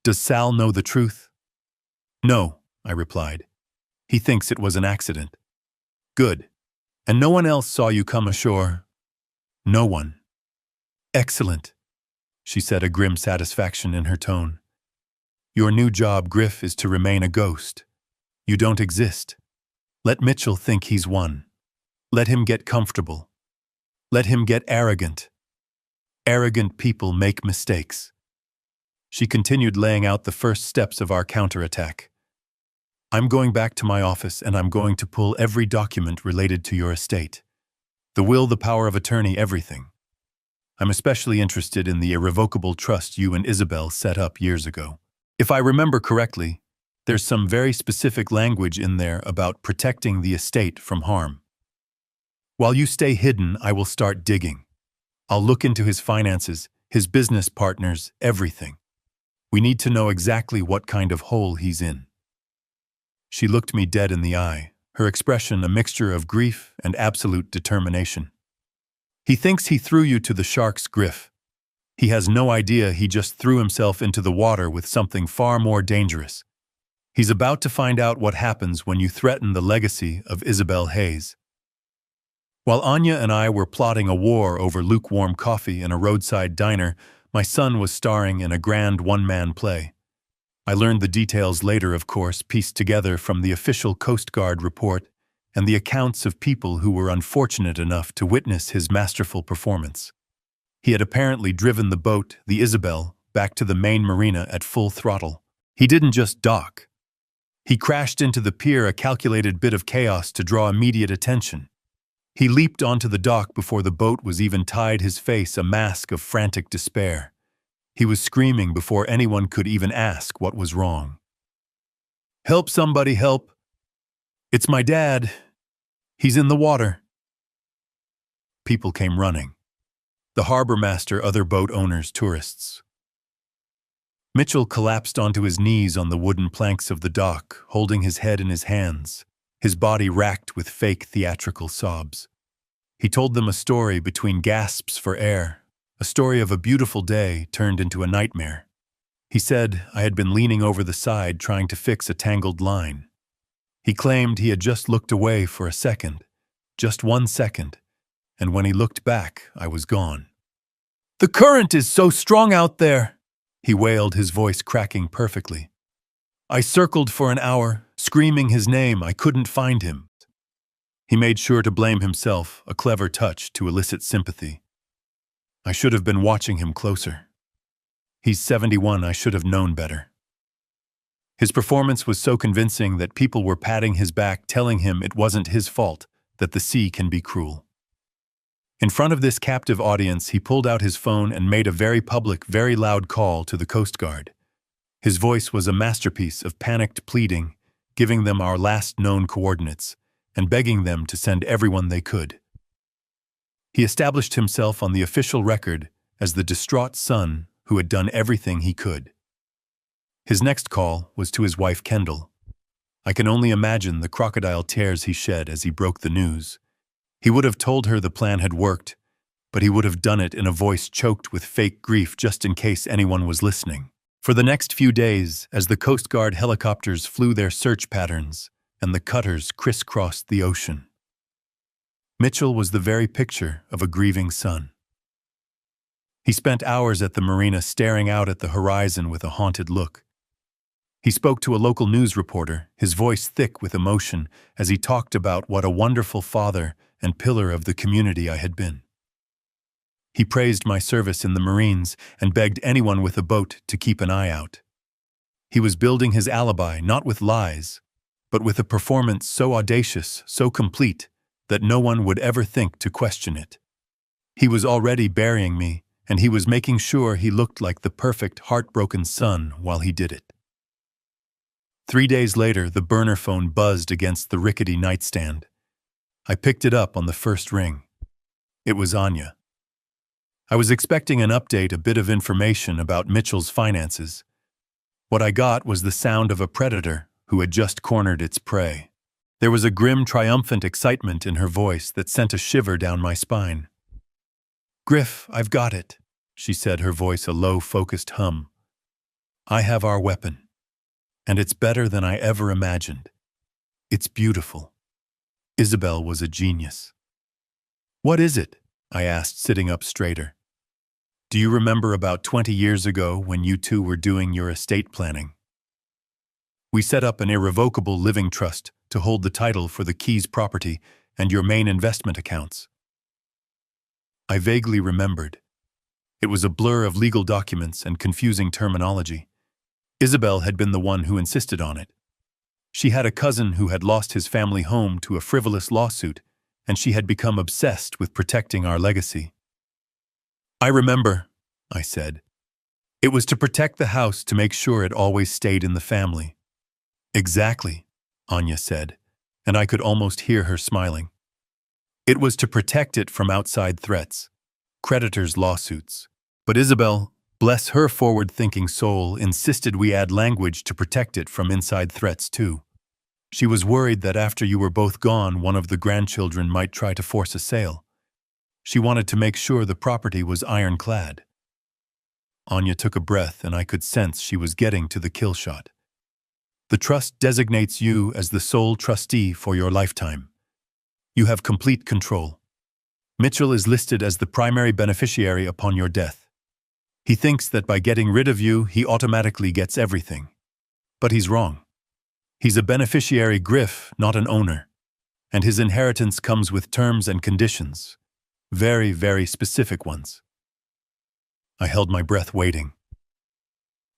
"Does Sal know the truth?" "No," I replied. "He thinks it was an accident." "Good. And no one else saw you come ashore?" "No one." "Excellent," she said, a grim satisfaction in her tone. "Your new job, Griff, is to remain a ghost. You don't exist. Let Mitchell think he's won. Let him get comfortable. Let him get arrogant. Arrogant people make mistakes." She continued, laying out the first steps of our counterattack. "I'm going back to my office and I'm going to pull every document related to your estate. The will, the power of attorney, everything. I'm especially interested in the irrevocable trust you and Isabel set up years ago. If I remember correctly, there's some very specific language in there about protecting the estate from harm. While you stay hidden, I will start digging. I'll look into his finances, his business partners, everything. We need to know exactly what kind of hole he's in." She looked me dead in the eye, her expression a mixture of grief and absolute determination. "He thinks he threw you to the sharks, Griff. He has no idea he just threw himself into the water with something far more dangerous. He's about to find out what happens when you threaten the legacy of Isabel Hayes." While Anya and I were plotting a war over lukewarm coffee in a roadside diner, my son was starring in a grand one-man play. I learned the details later, of course, pieced together from the official Coast Guard report and the accounts of people who were unfortunate enough to witness his masterful performance. He had apparently driven the boat, the Isabel, back to the main marina at full throttle. He didn't just dock. He crashed into the pier, a calculated bit of chaos to draw immediate attention. He leaped onto the dock before the boat was even tied, his face a mask of frantic despair. He was screaming before anyone could even ask what was wrong. "Help somebody, help! It's my dad! He's in the water!" People came running. The harbor master, other boat owners, tourists. Mitchell collapsed onto his knees on the wooden planks of the dock, holding his head in his hands, his body racked with fake theatrical sobs. He told them a story between gasps for air, a story of a beautiful day turned into a nightmare. He said I had been leaning over the side trying to fix a tangled line. He claimed he had just looked away for a second, just 1 second, and when he looked back, I was gone. "The current is so strong out there," he wailed, his voice cracking perfectly. "I circled for an hour, screaming his name. I couldn't find him." He made sure to blame himself, a clever touch to elicit sympathy. "I should have been watching him closer. He's 71, I should have known better." His performance was so convincing that people were patting his back, telling him it wasn't his fault, that the sea can be cruel. In front of this captive audience, he pulled out his phone and made a very public, very loud call to the Coast Guard. His voice was a masterpiece of panicked pleading, giving them our last known coordinates, and begging them to send everyone they could. He established himself on the official record as the distraught son who had done everything he could. His next call was to his wife Kendall. I can only imagine the crocodile tears he shed as he broke the news. He would have told her the plan had worked, but he would have done it in a voice choked with fake grief just in case anyone was listening. For the next few days, as the Coast Guard helicopters flew their search patterns and the cutters crisscrossed the ocean, Mitchell was the very picture of a grieving son. He spent hours at the marina staring out at the horizon with a haunted look. He spoke to a local news reporter, his voice thick with emotion, as he talked about what a wonderful father and pillar of the community I had been. He praised my service in the Marines and begged anyone with a boat to keep an eye out. He was building his alibi not with lies, but with a performance so audacious, so complete, that no one would ever think to question it. He was already burying me, and he was making sure he looked like the perfect, heartbroken son while he did it. 3 days later, the burner phone buzzed against the rickety nightstand. I picked it up on the first ring. It was Anya. I was expecting an update, a bit of information about Mitchell's finances. What I got was the sound of a predator who had just cornered its prey. There was a grim, triumphant excitement in her voice that sent a shiver down my spine. "Griff, I've got it," she said, her voice a low, focused hum. "I have our weapon. And it's better than I ever imagined. It's beautiful." Isabel was a genius. "What is it?" I asked, sitting up straighter. "Do you remember about 20 years ago when you two were doing your estate planning? We set up an irrevocable living trust to hold the title for the Keys property and your main investment accounts." I vaguely remembered. It was a blur of legal documents and confusing terminology. Isabel had been the one who insisted on it. She had a cousin who had lost his family home to a frivolous lawsuit, and she had become obsessed with protecting our legacy. "I remember," I said. "It was to protect the house, to make sure it always stayed in the family." "Exactly," Anya said, and I could almost hear her smiling. "It was to protect it from outside threats, creditors' lawsuits. But Isabel, bless her forward-thinking soul, insisted we add language to protect it from inside threats too. She was worried that after you were both gone, one of the grandchildren might try to force a sale. She wanted to make sure the property was ironclad." Anya took a breath, and I could sense she was getting to the kill shot. "The trust designates you as the sole trustee for your lifetime. You have complete control. Mitchell is listed as the primary beneficiary upon your death. He thinks that by getting rid of you, he automatically gets everything. But he's wrong. He's a beneficiary, Griff, not an owner. And his inheritance comes with terms and conditions. Very, very specific ones." I held my breath, waiting.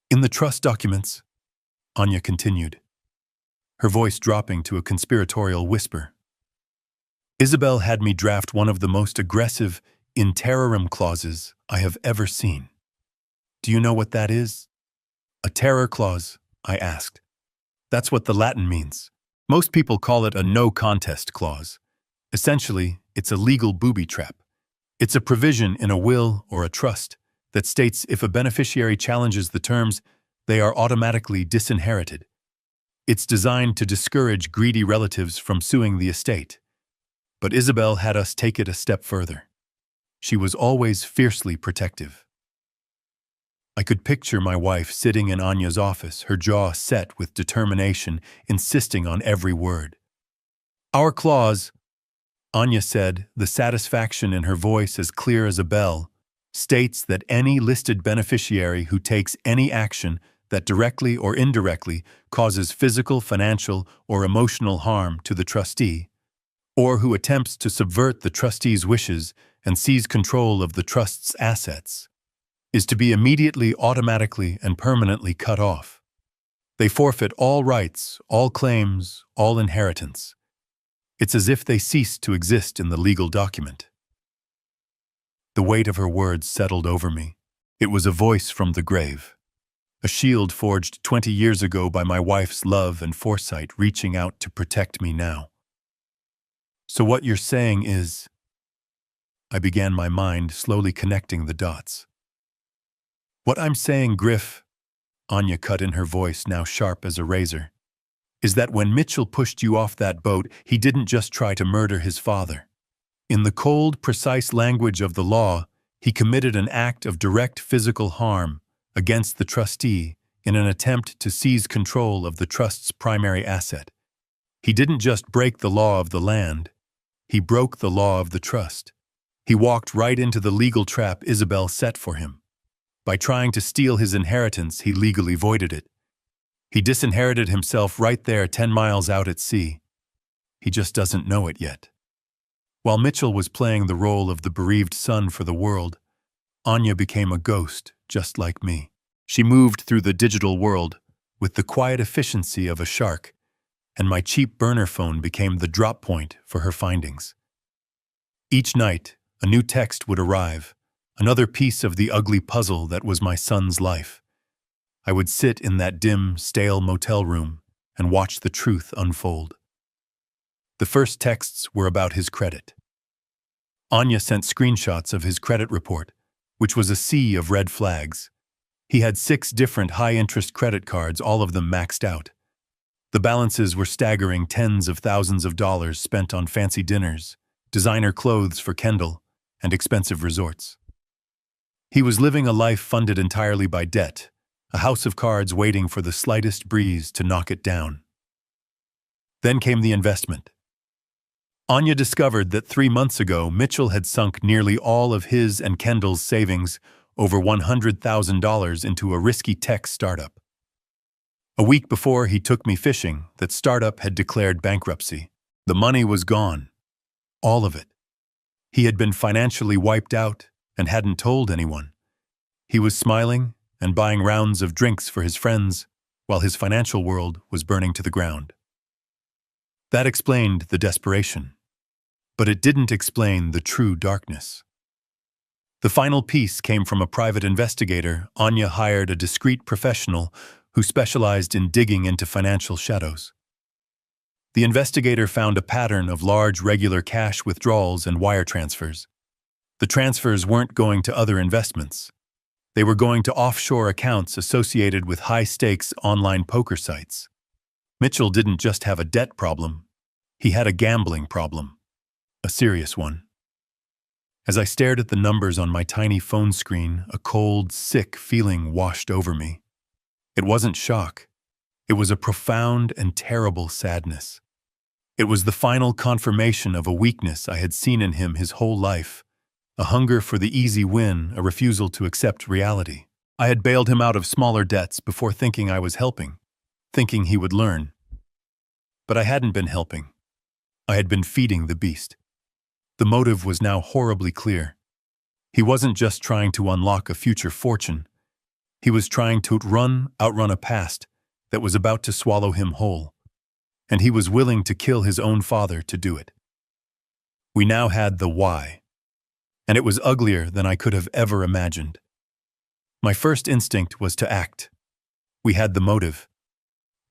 "In the trust documents," Anya continued, her voice dropping to a conspiratorial whisper, "Isabel had me draft one of the most aggressive in terrorem clauses I have ever seen. Do you know what that is? A terror clause, I asked. That's what the Latin means. Most people call it a no contest clause. Essentially, it's a legal booby trap. It's a provision in a will or a trust that states if a beneficiary challenges the terms, they are automatically disinherited. It's designed to discourage greedy relatives from suing the estate. But Isabel had us take it a step further. She was always fiercely protective. I could picture my wife sitting in Anya's office, her jaw set with determination, insisting on every word. Our clause, Anya said, the satisfaction in her voice as clear as a bell, states that any listed beneficiary who takes any action that directly or indirectly causes physical, financial, or emotional harm to the trustee, or who attempts to subvert the trustee's wishes and seize control of the trust's assets, is to be immediately, automatically, and permanently cut off. They forfeit all rights, all claims, all inheritance. It's as if they ceased to exist in the legal document. The weight of her words settled over me. It was a voice from the grave, a shield forged 20 years ago by my wife's love and foresight reaching out to protect me now. So what you're saying is... I began, my mind slowly connecting the dots. What I'm saying, Griff, Anya cut in, her voice now sharp as a razor, is that when Mitchell pushed you off that boat, he didn't just try to murder his father. In the cold, precise language of the law, he committed an act of direct physical harm against the trustee in an attempt to seize control of the trust's primary asset. He didn't just break the law of the land, he broke the law of the trust. He walked right into the legal trap Isabel set for him. By trying to steal his inheritance, he legally voided it. He disinherited himself right there 10 miles out at sea. He just doesn't know it yet. While Mitchell was playing the role of the bereaved son for the world, Anya became a ghost just like me. She moved through the digital world with the quiet efficiency of a shark, and my cheap burner phone became the drop point for her findings. Each night, a new text would arrive, another piece of the ugly puzzle that was my son's life. I would sit in that dim, stale motel room and watch the truth unfold. The first texts were about his credit. Anya sent screenshots of his credit report, which was a sea of red flags. He had 6 different high-interest credit cards, all of them maxed out. The balances were staggering, tens of thousands of dollars spent on fancy dinners, designer clothes for Kendall, and expensive resorts. He was living a life funded entirely by debt, a house of cards waiting for the slightest breeze to knock it down. Then came the investment. Anya discovered that 3 months ago, Mitchell had sunk nearly all of his and Kendall's savings, over $100,000, into a risky tech startup. A week before he took me fishing, that startup had declared bankruptcy. The money was gone. All of it. He had been financially wiped out and hadn't told anyone. He was smiling and buying rounds of drinks for his friends while his financial world was burning to the ground. That explained the desperation, but it didn't explain the true darkness. The final piece came from a private investigator. Anya hired a discreet professional who specialized in digging into financial shadows. The investigator found a pattern of large, regular cash withdrawals and wire transfers. The transfers weren't going to other investments. They were going to offshore accounts associated with high-stakes online poker sites. Mitchell didn't just have a debt problem. He had a gambling problem. A serious one. As I stared at the numbers on my tiny phone screen, a cold, sick feeling washed over me. It wasn't shock. It was a profound and terrible sadness. It was the final confirmation of a weakness I had seen in him his whole life, a hunger for the easy win, a refusal to accept reality. I had bailed him out of smaller debts before thinking I was helping, thinking he would learn. But I hadn't been helping. I had been feeding the beast. The motive was now horribly clear. He wasn't just trying to unlock a future fortune. He was trying to outrun a past that was about to swallow him whole. And he was willing to kill his own father to do it. We now had the why, and it was uglier than I could have ever imagined. My first instinct was to act. We had the motive.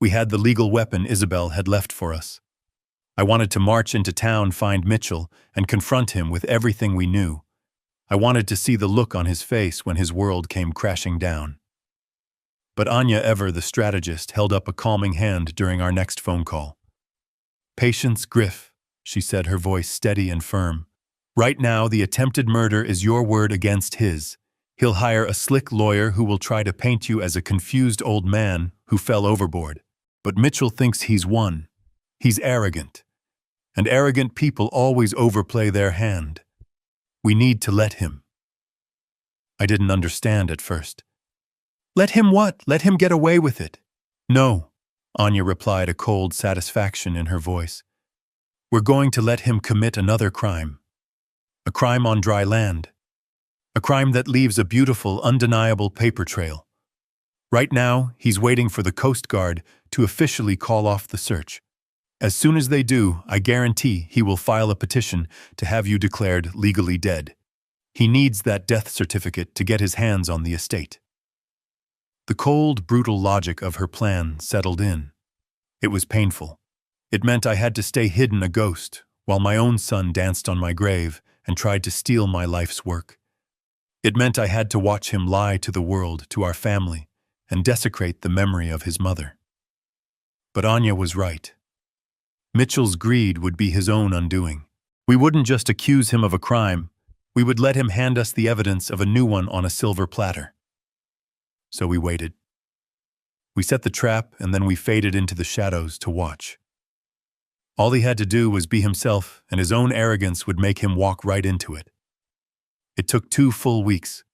We had the legal weapon Isabel had left for us. I wanted to march into town, find Mitchell, and confront him with everything we knew. I wanted to see the look on his face when his world came crashing down. But Anya, ever the strategist, held up a calming hand during our next phone call. "Patience, Griff," she said, her voice steady and firm. "Right now, the attempted murder is your word against his. He'll hire a slick lawyer who will try to paint you as a confused old man who fell overboard. But Mitchell thinks he's won. He's arrogant. And arrogant people always overplay their hand. We need to let him." I didn't understand at first. "Let him what? Let him get away with it?" "No," Anya replied, a cold satisfaction in her voice. "We're going to let him commit another crime. A crime on dry land. A crime that leaves a beautiful, undeniable paper trail. Right now, he's waiting for the Coast Guard to officially call off the search. As soon as they do, I guarantee he will file a petition to have you declared legally dead. He needs that death certificate to get his hands on the estate." The cold, brutal logic of her plan settled in. It was painful. It meant I had to stay hidden, a ghost, while my own son danced on my grave and tried to steal my life's work. It meant I had to watch him lie to the world, to our family, and desecrate the memory of his mother. But Anya was right. Mitchell's greed would be his own undoing. We wouldn't just accuse him of a crime, we would let him hand us the evidence of a new one on a silver platter. So we waited. We set the trap, and then we faded into the shadows to watch. All he had to do was be himself, and his own arrogance would make him walk right into it. It took 2 full weeks.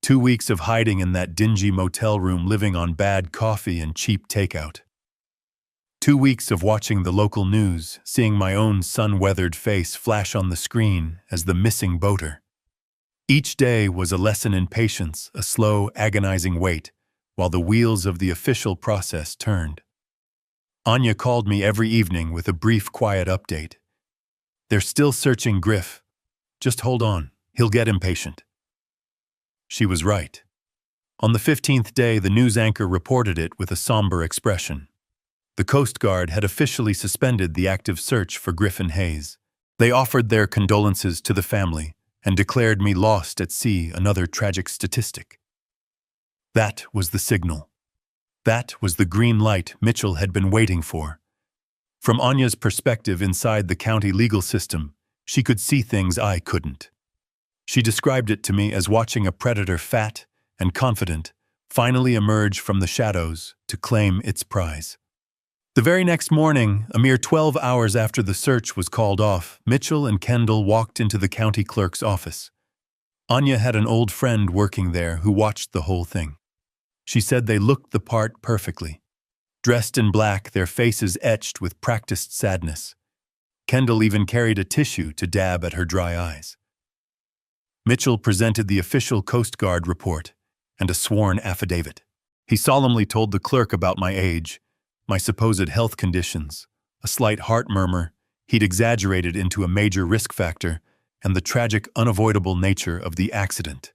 2 weeks of hiding in that dingy motel room, living on bad coffee and cheap takeout. 2 weeks of watching the local news, seeing my own sun-weathered face flash on the screen as the missing boater. Each day was a lesson in patience, a slow, agonizing wait, while the wheels of the official process turned. Anya called me every evening with a brief, quiet update. "They're still searching Griff. Just hold on, he'll get impatient." She was right. On the 15th day, the news anchor reported it with a somber expression. The Coast Guard had officially suspended the active search for Griffin Hayes. They offered their condolences to the family and declared me lost at sea, another tragic statistic. That was the signal. That was the green light Mitchell had been waiting for. From Anya's perspective inside the county legal system, she could see things I couldn't. She described it to me as watching a predator, fat and confident, finally emerge from the shadows to claim its prize. The very next morning, a mere 12 hours after the search was called off, Mitchell and Kendall walked into the county clerk's office. Anya had an old friend working there who watched the whole thing. She said they looked the part perfectly. Dressed in black, their faces etched with practiced sadness. Kendall even carried a tissue to dab at her dry eyes. Mitchell presented the official Coast Guard report and a sworn affidavit. He solemnly told the clerk about my age, my supposed health conditions, a slight heart murmur he'd exaggerated into a major risk factor, and the tragic, unavoidable nature of the accident.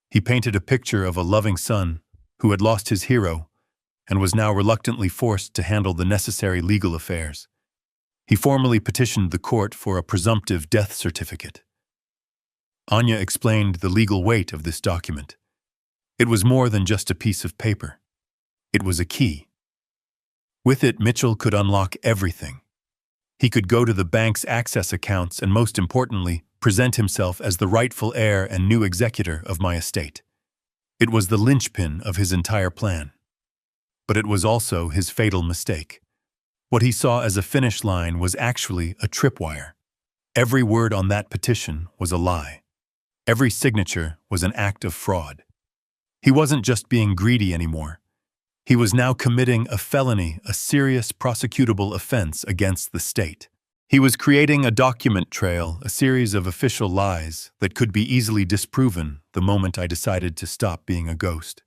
He painted a picture of a loving son who had lost his hero and was now reluctantly forced to handle the necessary legal affairs. He formally petitioned the court for a presumptive death certificate. Anya explained the legal weight of this document. It was more than just a piece of paper. It was a key. With it, Mitchell could unlock everything. He could go to the bank's access accounts and, most importantly, present himself as the rightful heir and new executor of my estate. It was the linchpin of his entire plan. But it was also his fatal mistake. What he saw as a finish line was actually a tripwire. Every word on that petition was a lie. Every signature was an act of fraud. He wasn't just being greedy anymore. He was now committing a felony, a serious prosecutable offense against the state. He was creating a document trail, a series of official lies that could be easily disproven the moment I decided to stop being a ghost.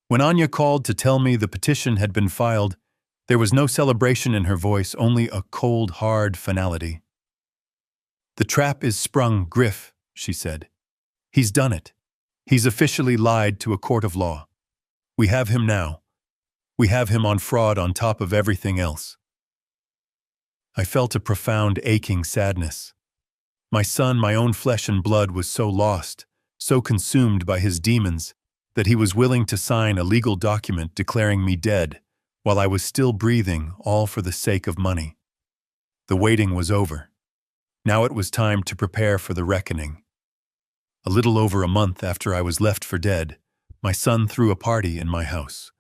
When Anya called to tell me the petition had been filed, there was no celebration in her voice, only a cold, hard finality. "The trap is sprung, Griff," she said. "He's done it. He's officially lied to a court of law. We have him now. We have him on fraud on top of everything else. I felt a profound aching sadness. My son, my own flesh and blood, was so lost, so consumed by his demons, that he was willing to sign a legal document declaring me dead, while I was still breathing, all for the sake of money. The waiting was over. Now it was time to prepare for the reckoning. A little over a month after I was left for dead, my son threw a party in my house.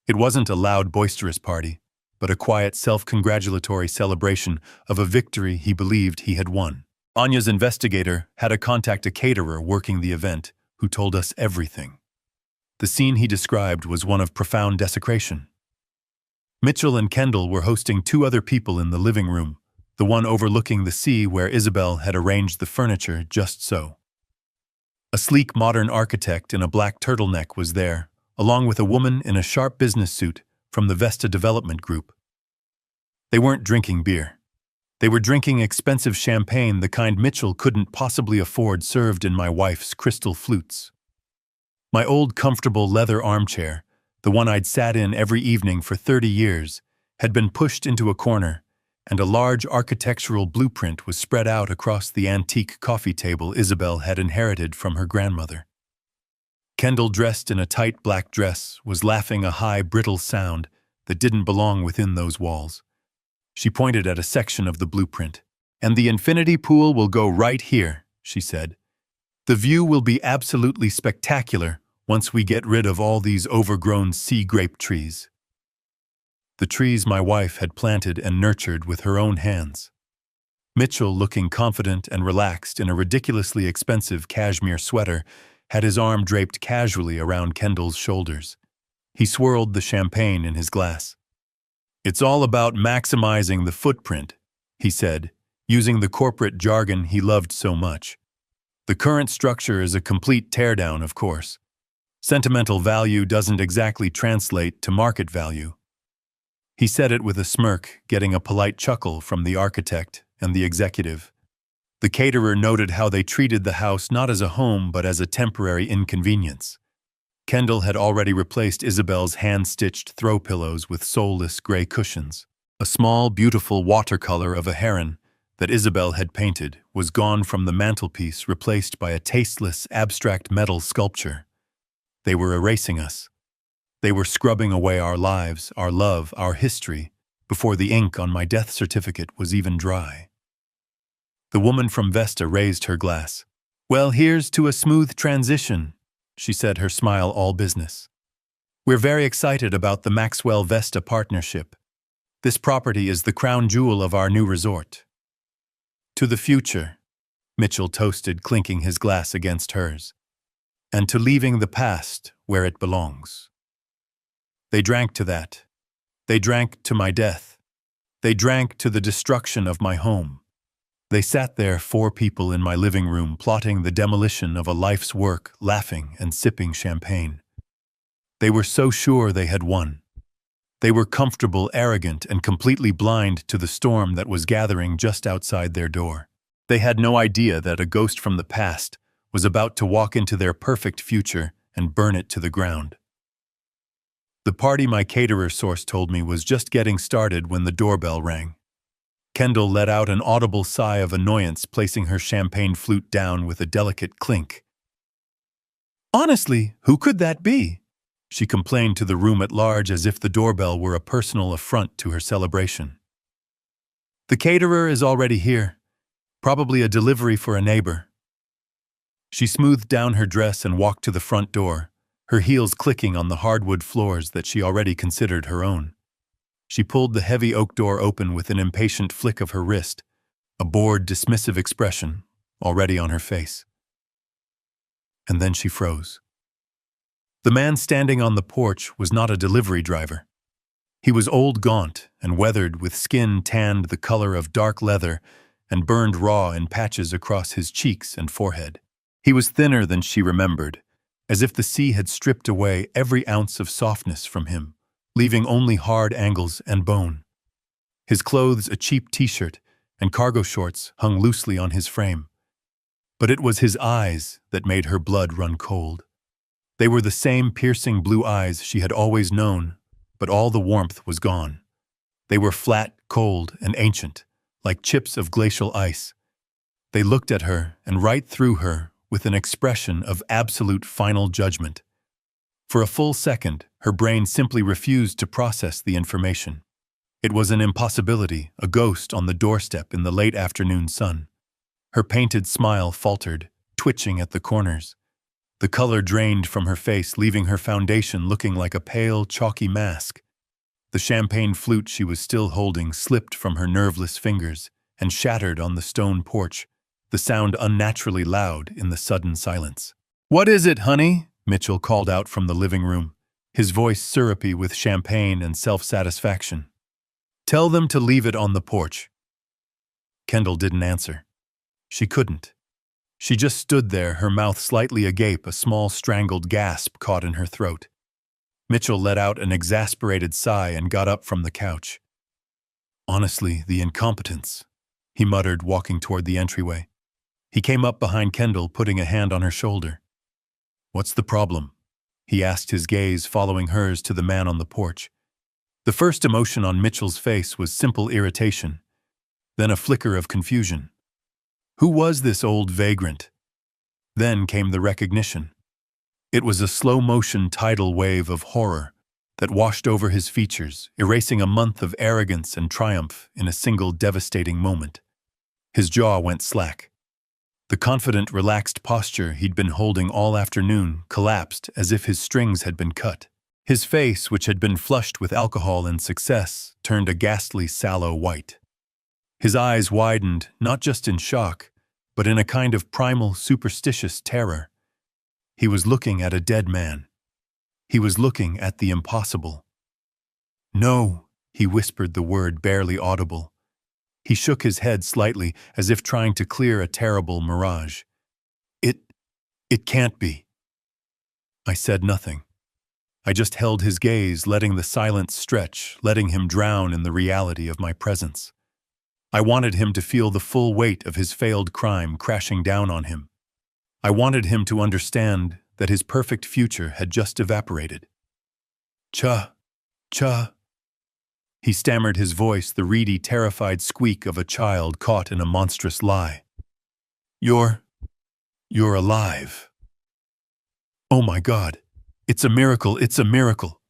It wasn't a loud, boisterous party, but a quiet, self-congratulatory celebration of a victory he believed he had won. Anya's investigator had to contact a caterer working the event, who told us everything. The scene he described was one of profound desecration. Mitchell and Kendall were hosting two other people in the living room, the one overlooking the sea where Isabel had arranged the furniture just so. A sleek modern architect in a black turtleneck was there, along with a woman in a sharp business suit from the Vesta Development Group. They weren't drinking beer. They were drinking expensive champagne, the kind Mitchell couldn't possibly afford, served in my wife's crystal flutes. My old comfortable leather armchair, the one I'd sat in every evening for 30 years, had been pushed into a corner, and a large architectural blueprint was spread out across the antique coffee table Isabel had inherited from her grandmother. Kendall, dressed in a tight black dress, was laughing a high, brittle sound that didn't belong within those walls. She pointed at a section of the blueprint. "And the infinity pool will go right here," she said. "The view will be absolutely spectacular once we get rid of all these overgrown sea grape trees." The trees my wife had planted and nurtured with her own hands. Mitchell, looking confident and relaxed in a ridiculously expensive cashmere sweater, had his arm draped casually around Kendall's shoulders. He swirled the champagne in his glass. "It's all about maximizing the footprint," he said, using the corporate jargon he loved so much. "The current structure is a complete teardown, of course. Sentimental value doesn't exactly translate to market value." He said it with a smirk, getting a polite chuckle from the architect and the executive. The caterer noted how they treated the house not as a home but as a temporary inconvenience. Kendall had already replaced Isabel's hand-stitched throw pillows with soulless gray cushions. A small, beautiful watercolor of a heron that Isabel had painted was gone from the mantelpiece, replaced by a tasteless, abstract metal sculpture. They were erasing us. They were scrubbing away our lives, our love, our history, before the ink on my death certificate was even dry. The woman from Vesta raised her glass. "Well, here's to a smooth transition," she said, her smile all business. "We're very excited about the Maxwell-Vesta partnership. This property is the crown jewel of our new resort." "To the future," Mitchell toasted, clinking his glass against hers. "And to leaving the past where it belongs." They drank to that. They drank to my death. They drank to the destruction of my home. They sat there, 4 people in my living room, plotting the demolition of a life's work, laughing and sipping champagne. They were so sure they had won. They were comfortable, arrogant, and completely blind to the storm that was gathering just outside their door. They had no idea that a ghost from the past was about to walk into their perfect future and burn it to the ground. The party, my caterer source told me, was just getting started when the doorbell rang. Kendall let out an audible sigh of annoyance, placing her champagne flute down with a delicate clink. "Honestly, who could that be?" she complained to the room at large, as if the doorbell were a personal affront to her celebration. "The caterer is already here. Probably a delivery for a neighbor." She smoothed down her dress and walked to the front door, her heels clicking on the hardwood floors that she already considered her own. She pulled the heavy oak door open with an impatient flick of her wrist, a bored, dismissive expression already on her face. And then she froze. The man standing on the porch was not a delivery driver. He was old, gaunt, and weathered, with skin tanned the color of dark leather and burned raw in patches across his cheeks and forehead. He was thinner than she remembered, as if the sea had stripped away every ounce of softness from him, leaving only hard angles and bone. His clothes, a cheap t-shirt and cargo shorts, hung loosely on his frame. But it was his eyes that made her blood run cold. They were the same piercing blue eyes she had always known, but all the warmth was gone. They were flat, cold, and ancient, like chips of glacial ice. They looked at her and right through her with an expression of absolute final judgment. For a full second, her brain simply refused to process the information. It was an impossibility, a ghost on the doorstep in the late afternoon sun. Her painted smile faltered, twitching at the corners. The color drained from her face, leaving her foundation looking like a pale, chalky mask. The champagne flute she was still holding slipped from her nerveless fingers and shattered on the stone porch, the sound unnaturally loud in the sudden silence. "What is it, honey?" Mitchell called out from the living room, his voice syrupy with champagne and self-satisfaction. "Tell them to leave it on the porch." Kendall didn't answer. She couldn't. She just stood there, her mouth slightly agape, a small strangled gasp caught in her throat. Mitchell let out an exasperated sigh and got up from the couch. "Honestly, the incompetence," he muttered, walking toward the entryway. He came up behind Kendall, putting a hand on her shoulder. "What's the problem?" he asked, his gaze following hers to the man on the porch. The first emotion on Mitchell's face was simple irritation, then a flicker of confusion. Who was this old vagrant? Then came the recognition. It was a slow-motion tidal wave of horror that washed over his features, erasing a month of arrogance and triumph in a single devastating moment. His jaw went slack. The confident, relaxed posture he'd been holding all afternoon collapsed as if his strings had been cut. His face, which had been flushed with alcohol and success, turned a ghastly, sallow white. His eyes widened, not just in shock, but in a kind of primal, superstitious terror. He was looking at a dead man. He was looking at the impossible. "No," he whispered the word barely audible. He shook his head slightly, as if trying to clear a terrible mirage. It can't be." I said nothing. I just held his gaze, letting the silence stretch, letting him drown in the reality of my presence. I wanted him to feel the full weight of his failed crime crashing down on him. I wanted him to understand that his perfect future had just evaporated. Cha. He stammered, his voice the reedy, terrified squeak of a child caught in a monstrous lie. You're alive. Oh my God. It's a miracle, it's a miracle."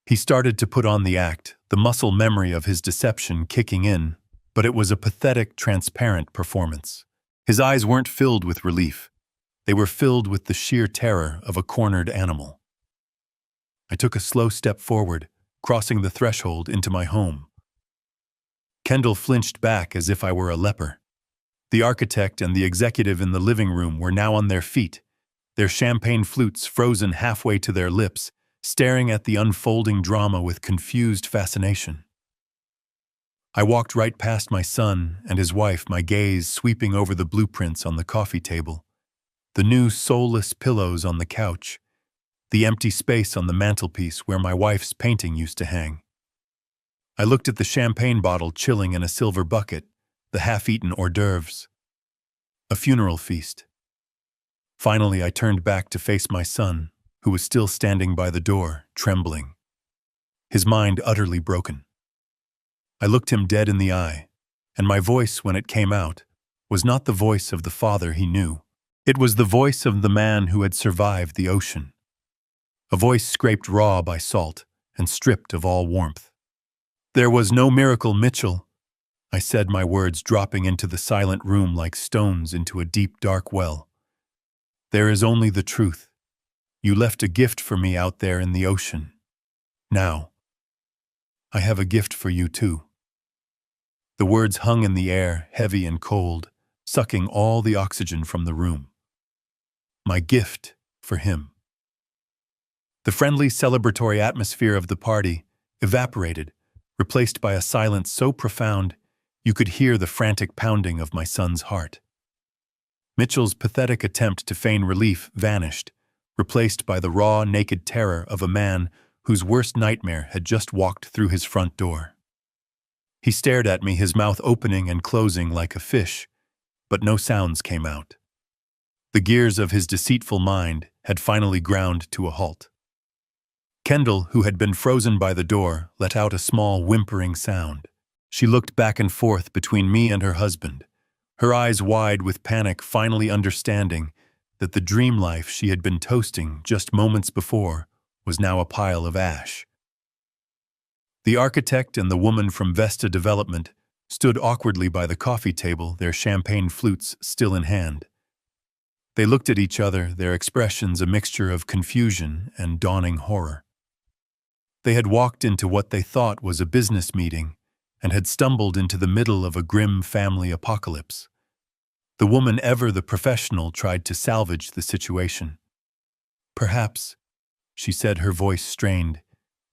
He started to put on the act, the muscle memory of his deception kicking in, but it was a pathetic, transparent performance. His eyes weren't filled with relief. They were filled with the sheer terror of a cornered animal. I took a slow step forward, crossing the threshold into my home. Kendall flinched back as if I were a leper. The architect and the executive in the living room were now on their feet, their champagne flutes frozen halfway to their lips, staring at the unfolding drama with confused fascination. I walked right past my son and his wife, my gaze sweeping over the blueprints on the coffee table, the new soulless pillows on the couch, the empty space on the mantelpiece where my wife's painting used to hang. I looked at the champagne bottle chilling in a silver bucket, the half-eaten hors d'oeuvres. A funeral feast. Finally, I turned back to face my son, who was still standing by the door, trembling, his mind utterly broken. I looked him dead in the eye, and my voice, when it came out, was not the voice of the father he knew. It was the voice of the man who had survived the ocean. A voice scraped raw by salt and stripped of all warmth. "There was no miracle, Mitchell," I said, my words dropping into the silent room like stones into a deep, dark well. "There is only the truth. You left a gift for me out there in the ocean. Now, I have a gift for you too." The words hung in the air, heavy and cold, sucking all the oxygen from the room. My gift for him. The friendly, celebratory atmosphere of the party evaporated, replaced by a silence so profound you could hear the frantic pounding of my son's heart. Mitchell's pathetic attempt to feign relief vanished, replaced by the raw, naked terror of a man whose worst nightmare had just walked through his front door. He stared at me, his mouth opening and closing like a fish, but no sounds came out. The gears of his deceitful mind had finally ground to a halt. Kendall, who had been frozen by the door, let out a small whimpering sound. She looked back and forth between me and her husband, her eyes wide with panic, finally understanding that the dream life she had been toasting just moments before was now a pile of ash. The architect and the woman from Vesta Development stood awkwardly by the coffee table, their champagne flutes still in hand. They looked at each other, their expressions a mixture of confusion and dawning horror. They had walked into what they thought was a business meeting and had stumbled into the middle of a grim family apocalypse. The woman, ever the professional, tried to salvage the situation. "Perhaps," she said, her voice strained,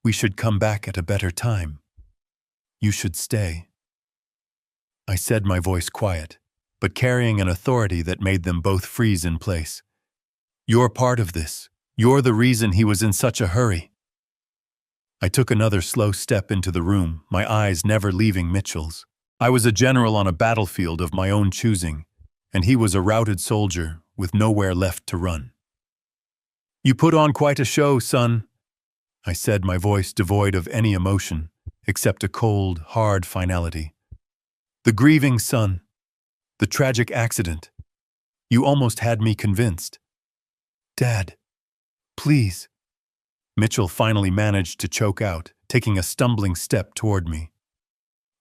"we should come back at a better time. You should stay." I said, my voice quiet, but carrying an authority that made them both freeze in place. "You're part of this. You're the reason he was in such a hurry." I took another slow step into the room, my eyes never leaving Mitchell's. I was a general on a battlefield of my own choosing, and he was a routed soldier with nowhere left to run. "You put on quite a show, son," I said, my voice devoid of any emotion, except a cold, hard finality. "The grieving son. The tragic accident. You almost had me convinced." "Dad, please." Mitchell finally managed to choke out, taking a stumbling step toward me.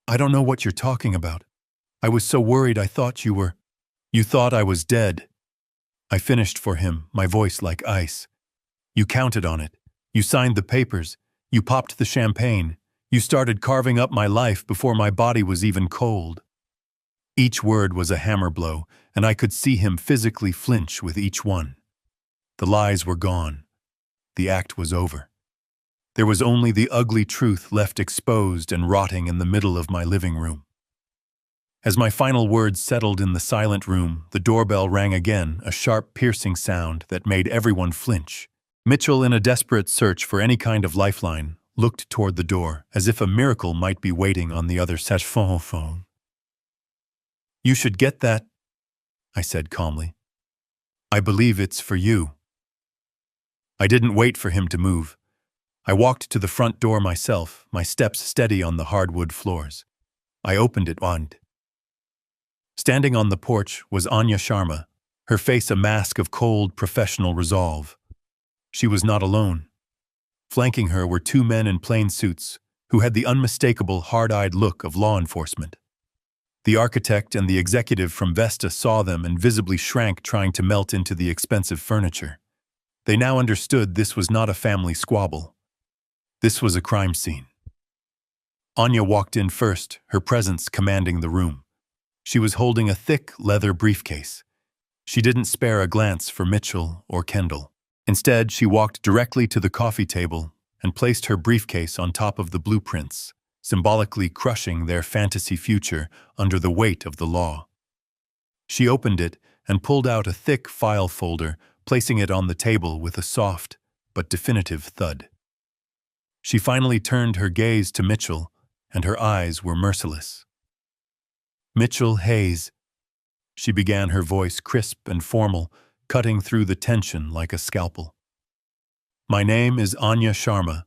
"I don't know what you're talking about. I was so worried I thought you were. You thought I was dead." I finished for him, my voice like ice. "You counted on it. You signed the papers. You popped the champagne. You started carving up my life before my body was even cold." Each word was a hammer blow, and I could see him physically flinch with each one. The lies were gone. The act was over. There was only the ugly truth left exposed and rotting in the middle of my living room. As my final words settled in the silent room, the doorbell rang again, a sharp, piercing sound that made everyone flinch. Mitchell, in a desperate search for any kind of lifeline, looked toward the door, as if a miracle might be waiting on the other phone. "You should get that," I said calmly. "I believe it's for you." I didn't wait for him to move. I walked to the front door myself, my steps steady on the hardwood floors. I opened it and standing on the porch was Anya Sharma, her face a mask of cold, professional resolve. She was not alone. Flanking her were two men in plain suits who had the unmistakable, hard-eyed look of law enforcement. The architect and the executive from Vesta saw them and visibly shrank, trying to melt into the expensive furniture. They now understood this was not a family squabble. This was a crime scene. Anya walked in first, her presence commanding the room. She was holding a thick leather briefcase. She didn't spare a glance for Mitchell or Kendall. Instead, she walked directly to the coffee table and placed her briefcase on top of the blueprints, symbolically crushing their fantasy future under the weight of the law. She opened it and pulled out a thick file folder, placing it on the table with a soft but definitive thud. She finally turned her gaze to Mitchell, and her eyes were merciless. "Mitchell Hayes," she began, her voice crisp and formal, cutting through the tension like a scalpel. "My name is Anya Sharma.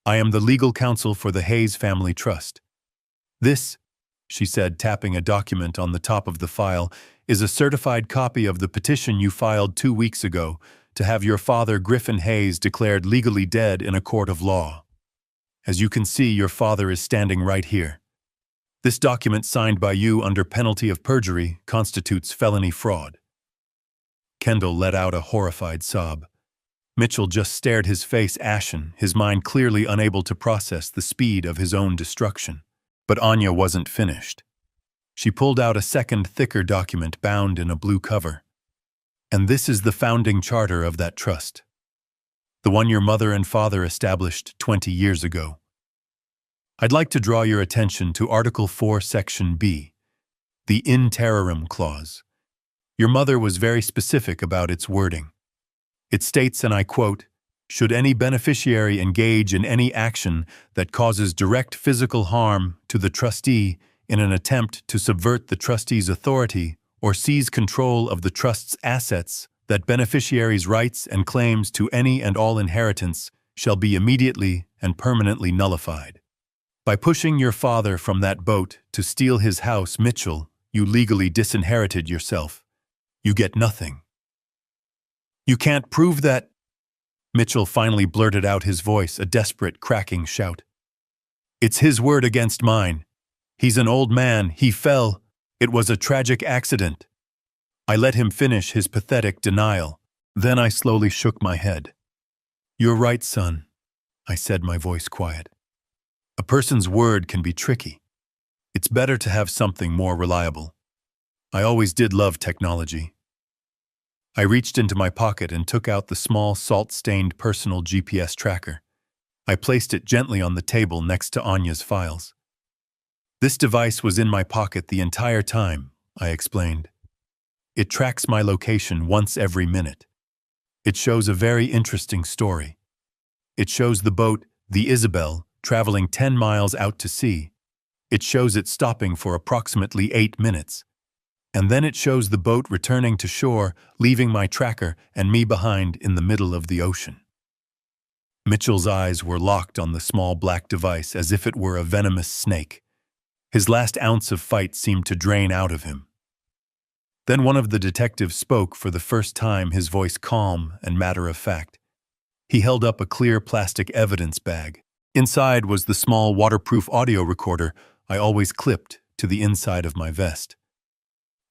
I am the legal counsel for the Hayes Family Trust. This," she said, tapping a document on the top of the file, "is a certified copy of the petition you filed 2 weeks ago to have your father, Griffin Hayes, declared legally dead in a court of law. As you can see, your father is standing right here. This document, signed by you under penalty of perjury, constitutes felony fraud." Kendall let out a horrified sob. Mitchell just stared, his face ashen, his mind clearly unable to process the speed of his own destruction. But Anya wasn't finished. She pulled out a second, thicker document bound in a blue cover. "And this is the founding charter of that trust. The one your mother and father established 20 years ago. I'd like to draw your attention to Article 4, Section B, the in terrorem clause. Your mother was very specific about its wording. It states, and I quote, 'Should any beneficiary engage in any action that causes direct physical harm to the trustee in an attempt to subvert the trustee's authority or seize control of the trust's assets, that beneficiaries' rights and claims to any and all inheritance shall be immediately and permanently nullified. By pushing your father from that boat to steal his house, Mitchell, you legally disinherited yourself. You get nothing. You can't prove that. Mitchell finally blurted out, his voice a desperate, cracking shout. It's his word against mine. He's an old man. He fell. It was a tragic accident. I let him finish his pathetic denial. Then I slowly shook my head. You're right, son, I said, my voice quiet. A person's word can be tricky. It's better to have something more reliable. I always did love technology. I reached into my pocket and took out the small, salt-stained personal GPS tracker. I placed it gently on the table next to Anya's files. This device was in my pocket the entire time, I explained. It tracks my location once every minute. It shows a very interesting story. It shows the boat, the Isabel, traveling 10 miles out to sea. It shows it stopping for approximately 8 minutes. And then it shows the boat returning to shore, leaving my tracker and me behind in the middle of the ocean. Mitchell's eyes were locked on the small black device as if it were a venomous snake. His last ounce of fight seemed to drain out of him. Then one of the detectives spoke for the first time, his voice calm and matter-of-fact. He held up a clear plastic evidence bag. Inside was the small waterproof audio recorder I always clipped to the inside of my vest.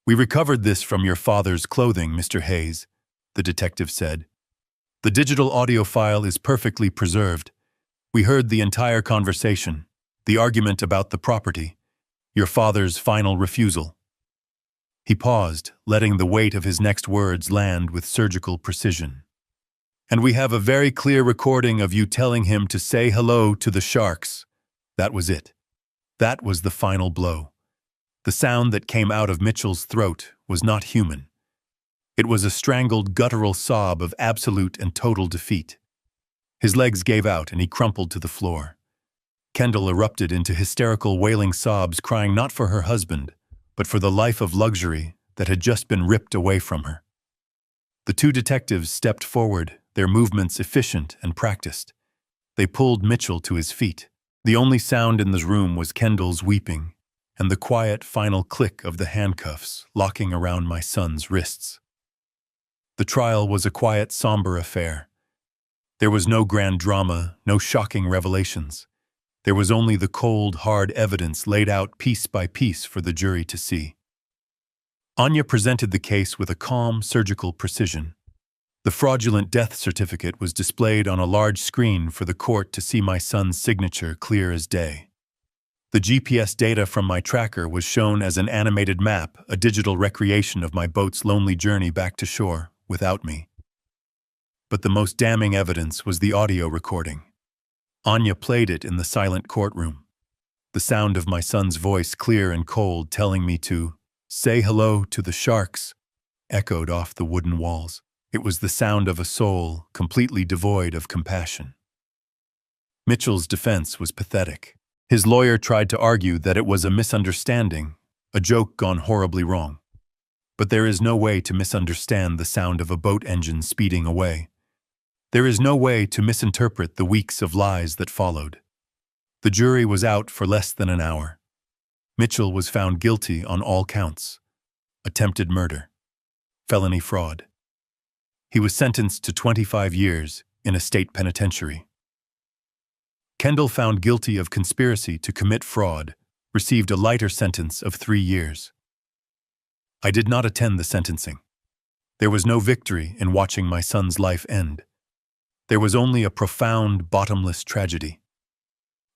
We recovered this from your father's clothing, Mr. Hayes, the detective said. The digital audio file is perfectly preserved. We heard the entire conversation, the argument about the property, your father's final refusal. He paused, letting the weight of his next words land with surgical precision. And we have a very clear recording of you telling him to say hello to the sharks. That was it. That was the final blow. The sound that came out of Mitchell's throat was not human. It was a strangled, guttural sob of absolute and total defeat. His legs gave out and he crumpled to the floor. Kendall erupted into hysterical, wailing sobs, crying not for her husband, but for the life of luxury that had just been ripped away from her. The two detectives stepped forward, their movements efficient and practiced. They pulled Mitchell to his feet. The only sound in the room was Kendall's weeping and the quiet final click of the handcuffs locking around my son's wrists. The trial was a quiet, somber affair. There was no grand drama, no shocking revelations. There was only the cold, hard evidence laid out piece by piece for the jury to see. Anya presented the case with a calm, surgical precision. The fraudulent death certificate was displayed on a large screen for the court to see my son's signature clear as day. The GPS data from my tracker was shown as an animated map, a digital recreation of my boat's lonely journey back to shore without me. But the most damning evidence was the audio recording. Anya played it in the silent courtroom. The sound of my son's voice, clear and cold, telling me to say hello to the sharks, echoed off the wooden walls. It was the sound of a soul completely devoid of compassion. Mitchell's defense was pathetic. His lawyer tried to argue that it was a misunderstanding, a joke gone horribly wrong. But there is no way to misunderstand the sound of a boat engine speeding away. There is no way to misinterpret the weeks of lies that followed. The jury was out for less than an hour. Mitchell was found guilty on all counts: attempted murder, felony fraud. He was sentenced to 25 years in a state penitentiary. Kendall, found guilty of conspiracy to commit fraud, received a lighter sentence of 3 years. I did not attend the sentencing. There was no victory in watching my son's life end. There was only a profound, bottomless tragedy.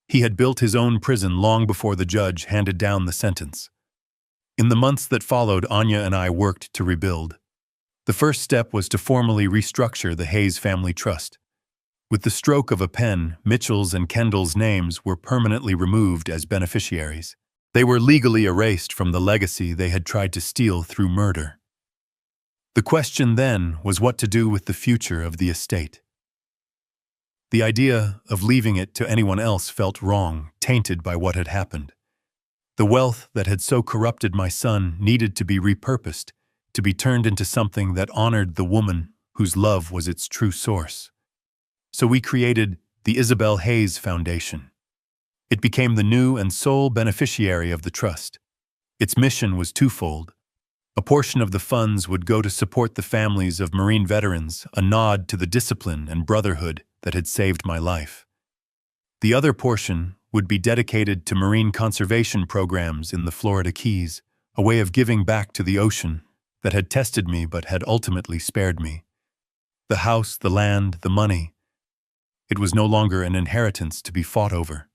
He had built his own prison long before the judge handed down the sentence. In the months that followed, Anya and I worked to rebuild. The first step was to formally restructure the Hayes Family Trust. With the stroke of a pen, Mitchell's and Kendall's names were permanently removed as beneficiaries. They were legally erased from the legacy they had tried to steal through murder. The question then was what to do with the future of the estate. The idea of leaving it to anyone else felt wrong, tainted by what had happened. The wealth that had so corrupted my son needed to be repurposed, to be turned into something that honored the woman whose love was its true source. So we created the Isabel Hayes Foundation. It became the new and sole beneficiary of the trust. Its mission was twofold. A portion of the funds would go to support the families of Marine veterans, a nod to the discipline and brotherhood that had saved my life. The other portion would be dedicated to marine conservation programs in the Florida Keys, a way of giving back to the ocean that had tested me but had ultimately spared me. The house, the land, the money. It was no longer an inheritance to be fought over.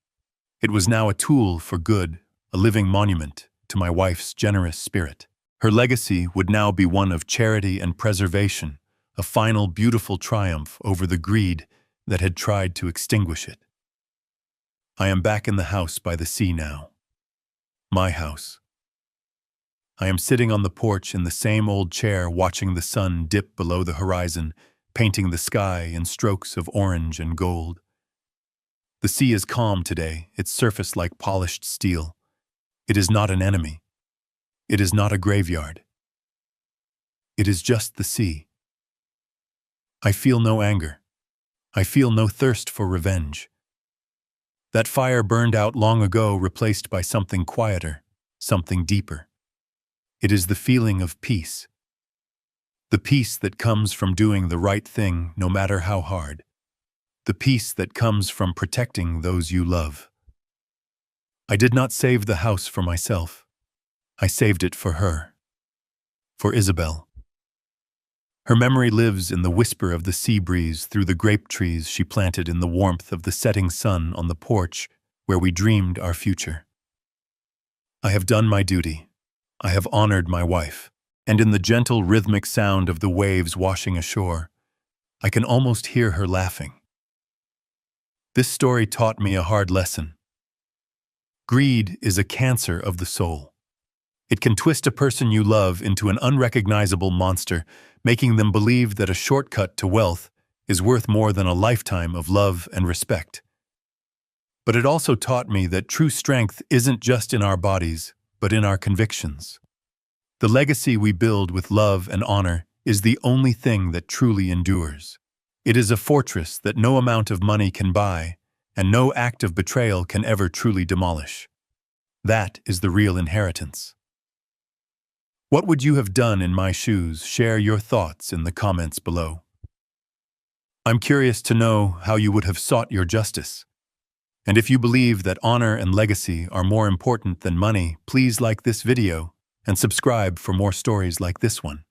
It was now a tool for good, a living monument to my wife's generous spirit. Her legacy would now be one of charity and preservation, a final beautiful triumph over the greed that had tried to extinguish it. I am back in the house by the sea now. My house. I am sitting on the porch in the same old chair watching the sun dip below the horizon, painting the sky in strokes of orange and gold. The sea is calm today, its surface like polished steel. It is not an enemy. It is not a graveyard. It is just the sea. I feel no anger. I feel no thirst for revenge. That fire burned out long ago, replaced by something quieter, something deeper. It is the feeling of peace. The peace that comes from doing the right thing no matter how hard. The peace that comes from protecting those you love. I did not save the house for myself. I saved it for her. For Isabel. Her memory lives in the whisper of the sea breeze through the grape trees she planted in the warmth of the setting sun on the porch where we dreamed our future. I have done my duty. I have honored my wife, and in the gentle rhythmic sound of the waves washing ashore, I can almost hear her laughing. This story taught me a hard lesson. Greed is a cancer of the soul. It can twist a person you love into an unrecognizable monster, making them believe that a shortcut to wealth is worth more than a lifetime of love and respect. But it also taught me that true strength isn't just in our bodies, but in our convictions. The legacy we build with love and honor is the only thing that truly endures. It is a fortress that no amount of money can buy, and no act of betrayal can ever truly demolish. That is the real inheritance. What would you have done in my shoes? Share your thoughts in the comments below. I'm curious to know how you would have sought your justice. And if you believe that honor and legacy are more important than money, please like this video and subscribe for more stories like this one.